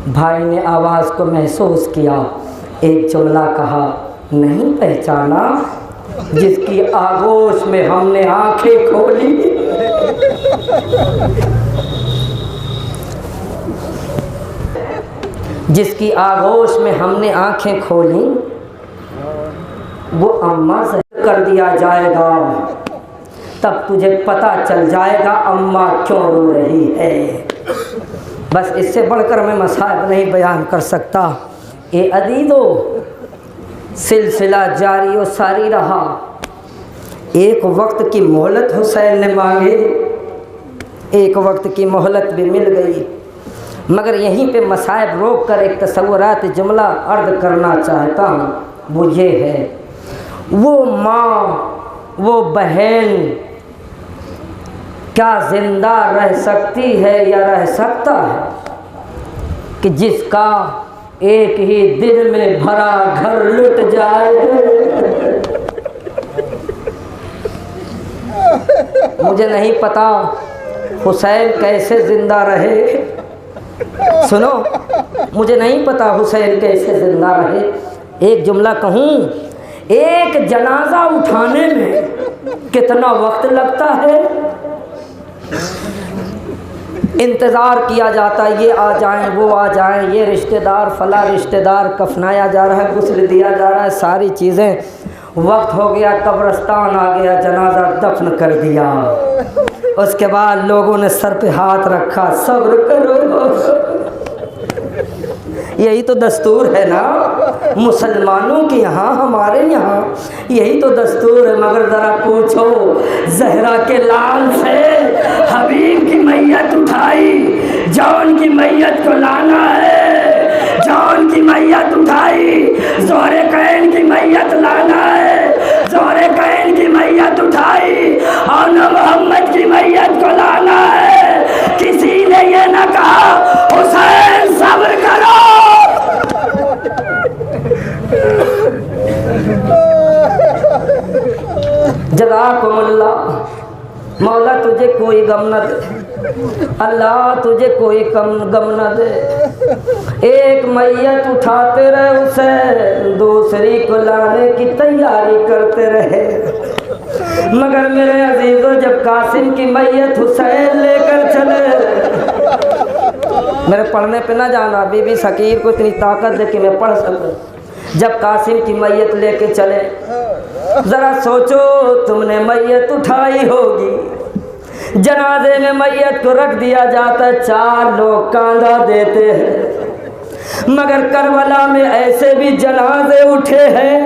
भाई ने आवाज़ को महसूस किया, एक जुमला कहा, नहीं पहचाना जिसकी आगोश में हमने आंखें खोली। जिसकी आगोश में हमने आंखें खोली, वो अम्मा से कर दिया जाएगा, तब तुझे पता चल जाएगा अम्मा क्यों रो रही है। बस इससे बढ़कर मैं मसाइब नहीं बयान कर सकता। ए अदीदो, सिलसिला जारी और सारी रहा। एक वक्त की मोहलत हुसैन ने मांगी, एक वक्त की मोहलत भी मिल गई, मगर यहीं पे मसाइब रोक कर एक तसव्वुरात जुमला अर्ज़ करना चाहता हूँ। वो ये है, वो माँ, वो बहन क्या ज़िंदा रह सकती है या रह सकता है कि जिसका एक ही दिन में भरा घर लुट जाए। मुझे नहीं पता हुसैन कैसे ज़िंदा रहे। सुनो, मुझे नहीं पता हुसैन कैसे ज़िंदा रहे। एक जुमला कहूँ, एक जनाजा उठाने में कितना वक्त लगता है। इंतज़ार किया जाता है, ये आ जाएं, वो आ जाएं, ये रिश्तेदार, फला रिश्तेदार, कफनाया जा रहा है, गुस्ल दिया जा रहा है, सारी चीज़ें। वक्त हो गया, कब्रिस्तान आ गया, जनाजा दफन कर दिया। उसके बाद लोगों ने सर पे हाथ रखा, सब्र करो। यही तो दस्तूर है ना मुसलमानों के यहाँ, हमारे यहाँ यही तो दस्तूर है। मगर ज़रा पूछो ज़हरा के लाल से, हबीब की मैयत उठाई, जौन की मैयत को लाना है, जौन की मैयत उठाई, ज़ोहरे कैन की मैयत लाना है, ज़ोहरे कैन की मैयत उठाई, और न मोहम्मद की मैयत को लाना है। किसी ने ये न कहा हुसैन सब्र करो। जज़ाकुमुल्लाह। मौला तुझे कोई गम न दे, अल्लाह तुझे कोई गम न दे। एक मैयत उठाते रहे उसे, दूसरी को लाने की तैयारी करते रहे। मगर मेरे अजीजों, जब कासिम की मैयत हुसैन लेकर चले, मेरे पढ़ने पे ना जाना, बीबी शकीर को इतनी ताकत दे कि मैं पढ़ सकूं। जब कासिम की मैयत लेके चले, ज़रा सोचो, तुमने मैयत उठाई होगी, जनाजे में मैयत को रख दिया जाता है, 4 लोग कांधा देते हैं। मगर करबला में ऐसे भी जनाजे उठे हैं।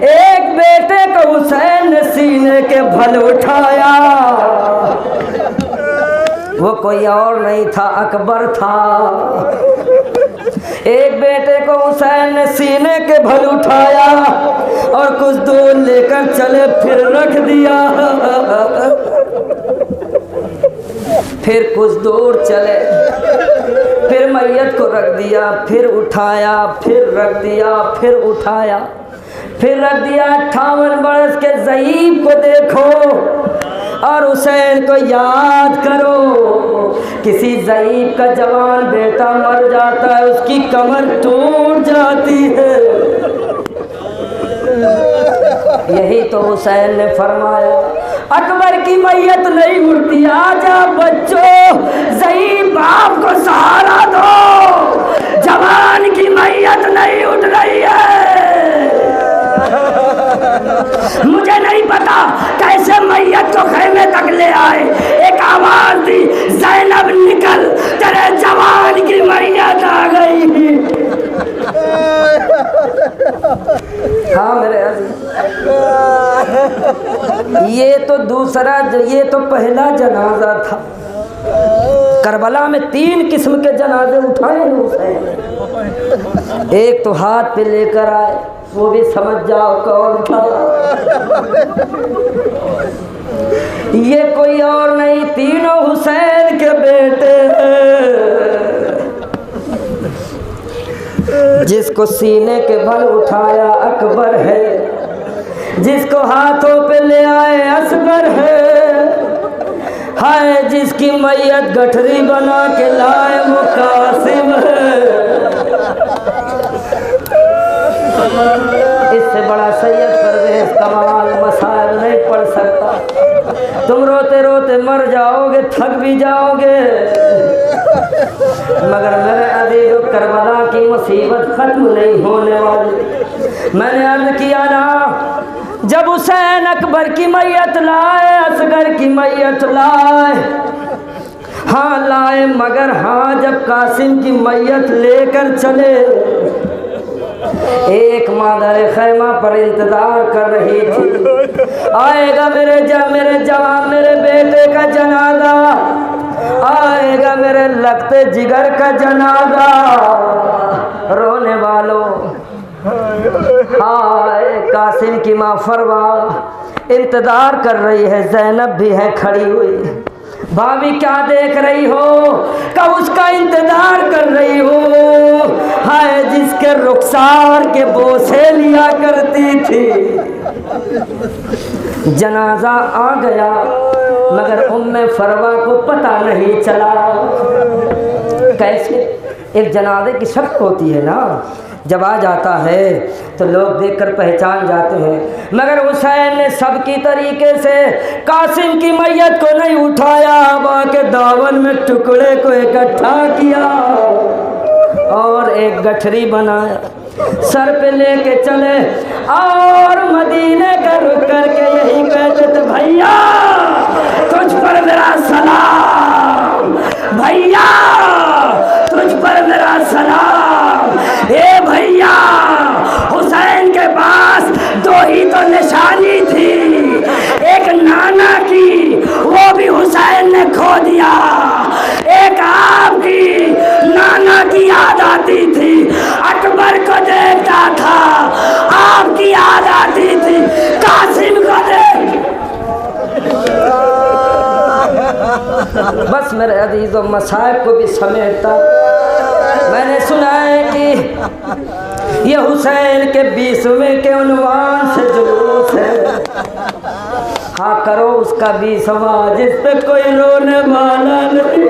एक बेटे को हुसैन ने सीने के भल उठाया, वो कोई और नहीं था, अकबर था। एक बेटे को हुसैन ने सीने के भल उठाया और कुछ दूर लेकर चले, फिर रख दिया, फिर कुछ दूर चले, फिर मैयत को रख दिया, फिर उठाया, फिर रख दिया, फिर उठाया, फिर रख दिया। 58 बरस के ज़ईफ़ को देखो और हुसैन को याद करो। किसी ज़ईफ़ का जवान बेटा मर जाता है, उसकी कमर टूट जाती है। यही तो हुसैन ने फरमाया, अकबर की मैयत नहीं उठती, आजा बच्चों, ज़ईफ़ बाप को सहारा दो, जवान की मैयत नहीं उठ रही है। मुझे नहीं पता कैसे मैयत को खेमे तक ले आए, एक आवाज दी, ज़ैनब निकल, तेरे जवान की मैयत आ गई। हाँ मेरे अज़ीज़, ये तो पहला जनाजा था। करबला में 3 किस्म के जनाजे उठाए हैं हुसैन। एक तो हाथ पे लेकर आए, वो भी समझ जाओ कौन था। ये कोई और नहीं, तीनों हुसैन के बेटे हैं। जिसको सीने के बल उठाया अकबर है, जिसको हाथों पे ले आए असगर है, हाय जिसकी मैयत गठरी बना के लाए वो कासिम है। इससे बड़ा सैयद परवेज़ कमाल मसाइल नहीं पढ़ सकता। तुम रोते रोते मर जाओगे, थक भी जाओगे, मगर मेरे अज़ीज़ों, करबला की मुसीबत ख़त्म नहीं होने वाली। मैंने अर्ज़ किया ना, जब हुसैन अकबर की मैयत लाए, असगर की मैयत लाए, हाँ लाए, मगर हाँ जब कासिम की मैयत लेकर चले, एक मादर खैमा पर इंतजार कर रही थी, आएगा मेरे जवान, मेरे बेटे का जनाजा, आएगा मेरे लगते जिगर का जनाजा। रोने वालों, हाय कासिम की माँ फरवा इंतजार कर रही है, ज़ैनब भी है खड़ी हुई। भाभी क्या देख रही हो? कब उसका इंतजार कर रही हो, हाय जिसके रुखसार के बोसे लिया करती थी। जनाजा आ गया, मगर उम्मे फरवा को पता नहीं चला। कैसे? एक जनाजे की शक होती है ना, जब आ जाता है तो लोग देखकर पहचान जाते हैं, मगर हुसैन ने सबकी तरीके से कासिम की मैयत को नहीं उठाया, आबा के दावन में टुकड़े को इकट्ठा किया और एक गठरी बनाया, सर पे लेके चले और मदीने का रुक करके यही कहते थे, भैया तुझ पर मेरा सलाम, भैया तुझ पर मेरा सलाम। ए भैया, हुसैन के पास 2 ही तो निशानी थी, एक नाना की, वो भी हुसैन ने खो दिया, एक आपकी, नाना की याद आती थी, अकबर को देखता था, आपकी याद आती थी, कासिम को देख। बस मेरे अजीज़ों, मसाइब को भी समेटता। मैंने सुना है कि ये हुसैन के 20वें के उन्वान से जुलूस है, हाँ करो उसका 20वां, जिस पे कोई रोने वाला नहीं,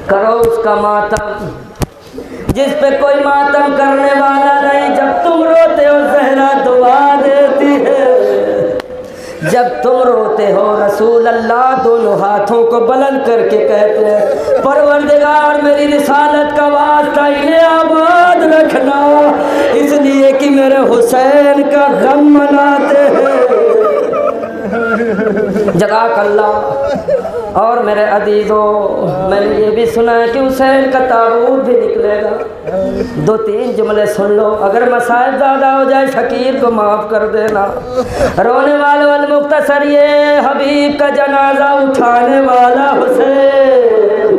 करो उसका मातम, जिस पे कोई मातम करने वाला नहीं। जब तुम रोते हो ज़हरा दुआ देती है, जब तुम रोते हो रसूल अल्लाह दोनों हाथों को बुलंद करके कहते हैं, परवरदिगार मेरी रिसालत का वास्ता इन्हें आबाद रखना, इसलिए कि मेरे हुसैन का गम मनाते हैं। जज़ाक अल्लाह। और मेरे अजीज़ों, मैंने ये भी सुना है कि हुसैन का ताबूत भी निकलेगा। 2-3 जुमले सुन लो, अगर मसाइल ज़्यादा हो जाए फ़कीर को माफ़ कर देना। रोने वाले वाल मुख्तसर, ये हबीब का जनाजा उठाने वाला हुसैन,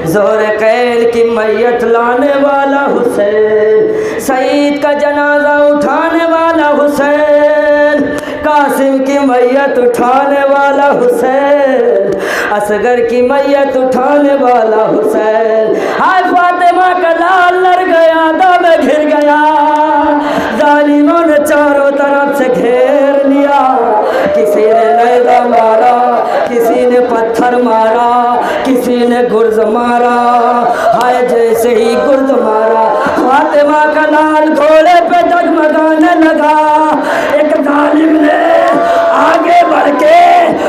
ज़ोर कैल की मैयत लाने वाला हुसैन, सईद का जनाजा उठाने वाला हुसैन, कासिम की मैयत उठाने वाला हुसैन, असगर की मैयत उठाने वाला हुसैन। हाय फातिमा का लाल लड़ गया, दम घिर गया, जालिमों ने चारों तरफ से घेर लिया। किसी ने नैदा मारा, किसी ने पत्थर मारा, किसी ने गुर्ज मारा। हाय जैसे ही गुर्ज मारा, फातिमा का लाल घोड़े पे डगमगाने लगा। एक जालिम ने आगे बढ़ के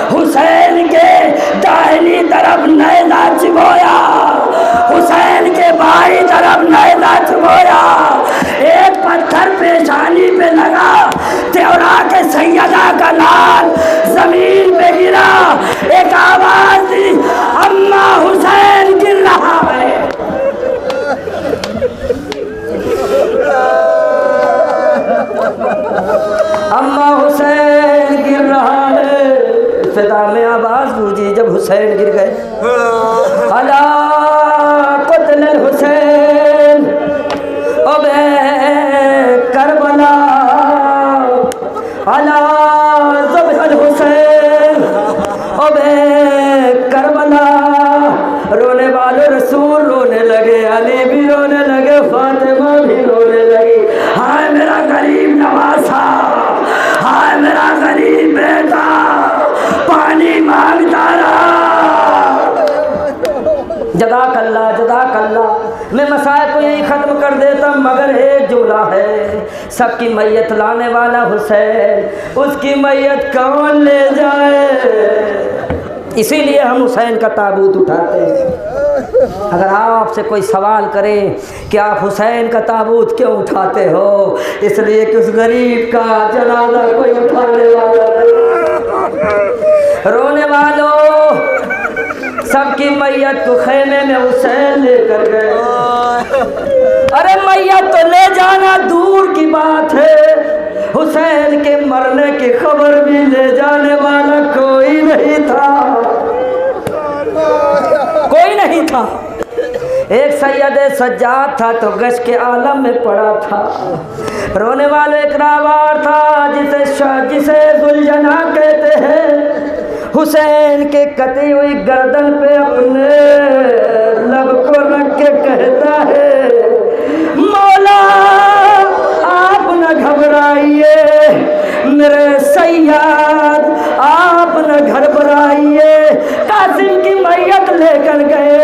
हुसैन के दाहिनी तरफ नैज़ा चुभोया, हुसैन के बाईं तरफ नैज़ा चुभोया। एक पत्थर पेशानी पे लगा, त्योरा के सैयदा का लाल जमीन पे गिरा। एक आवाज दी, अम्मा हुसैन गिर रहा है। अम्मा हुसैन गिर रहा है। फिदा में आवाज गूंजी जब हुसैन गिर गए। अला क़त्ल हुसैन अबे करबला, अला ज़ब्ह हुसैन अबे करबला। रोने वाले रसूल रोने लगे, अली भी रोने लगे, फातिमा भी रोने लगी। हाय मेरा गरीब नवासा, हाय मेरा गरीब बेटा, पानी मांगता रहा। जज़ाकल्लाह जज़ाकल्लाह। मैं मसाइल को यही ख़त्म कर देता, मगर एक जुमला है, सबकी मैयत लाने वाला हुसैन, उसकी मैयत कौन ले जाए? इसीलिए हम हुसैन का ताबूत उठाते हैं। अगर आपसे कोई सवाल करे कि आप हुसैन का ताबूत क्यों उठाते हो, इसलिए कि उस गरीब का जनाजा कोई उठाने वाला नहीं। रोने वालों, सबकी मैयत को खेमे में हुसैन लेकर गए। अरे मैयत तो ले जाना दूर की बात है, हुसैन के मरने की खबर भी ले जाने वाला कोई नहीं था, कोई नहीं था। एक सैयद सज्जाद था तो गश के आलम में पड़ा था। रोने वाले एक रावार था जिसे जुलजना कहते हैं। हुसैन के कटी हुई गर्दन पे अपने लब को रख के कहता है, मौला आप न घबराइए मेरे सैयद, आप न घबराइए। कासिम की मैयत लेकर गए,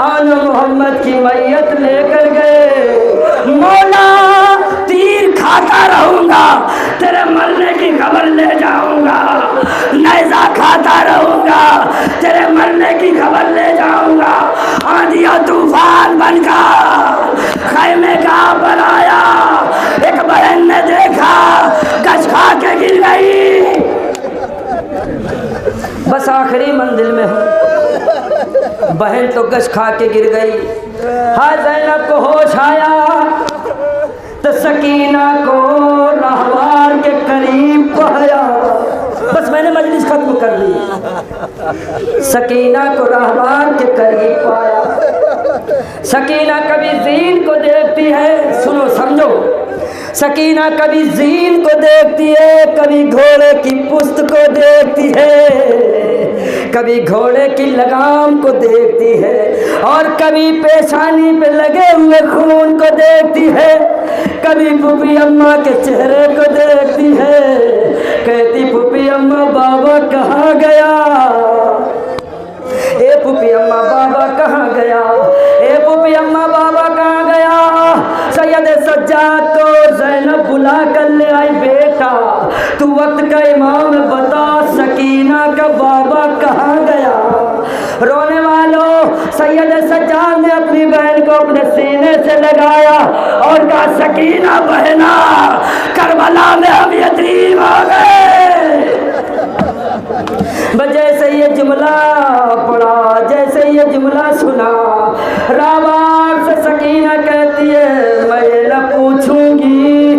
आन मोहम्मद की मैयत लेकर गए। मौला तीर खाता रहूंगा, तेरे मरने की खबर ले जाऊंगा, नैज़ा खाता रहूंगा, तेरे मरने की खबर ले जाऊंगा। आंधिया तूफान बनकर खैमे का पर आया, एक बहन ने देखा, गश खा के गिर गई। बस आखिरी मंजिल में हूँ, बहन तो गश खा के गिर गई। हाँ ज़ैनब को होश आया तो सकीना को रहवार के करीब पाया। बस मैंने मजलिस खत्म कर ली। सकीना को रहवार के करीब पाया। सकीना कभी ज़ीन को देखती है, सुनो समझो, सकीना कभी ज़ीन को देखती है, कभी घोड़े की पुस्त को देखती है, कभी घोड़े की लगाम को देखती है, और कभी पेशानी पे लगे हुए खून को देखती है, कभी फूफी अम्मा के चेहरे को देखती है। कहती फूफी अम्मा बाबा कहाँ गया, ए फूफी अम्मा बाबा कहाँ गया, ए फूफी अम्मा बाबा कहाँ गया। सैयद सज्जाद को ज़ैनब बुला कर ले आई, बेटा तू वक्त का इमाम बता, सकीना का बाबा कहाँ गया। रोने वालों, सैयद सज्जाद ने अपनी बहन को अपने सीने से लगाया और कहा, सकीना बहना, करबला में हम यतीम हो गए। जैसे ये जुमला पढ़ा, जैसे ये जुमला सुना, रावार से सकीना कहती है, मैं न पूछूंगी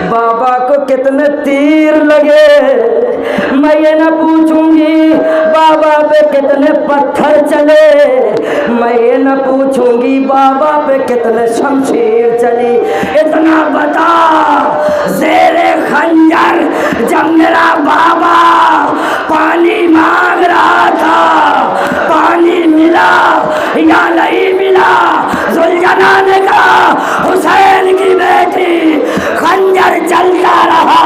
बाबा को कितने तीर लगे, मैं ये न पूछूंगी बाबा पे कितने पत्थर चले, मैं ये न पूछूंगी बाबा पे कितने शमशीर चली। इतना बता, ज़ेरे खंजर जब मेरा बाबा पानी मांग रहा था, या नहीं मिला जुल्जनान का हुसैन की बेटी खंजर चलता रहा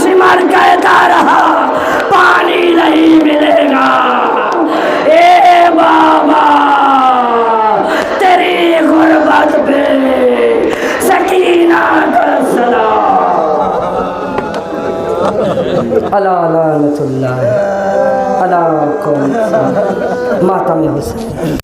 सिमर कहता रहा पानी नहीं मिलेगा ए बाबा तेरी गुर्बत पे सकीना का सलाम अला लानतुल्लाह अला कौम मातम हुसैन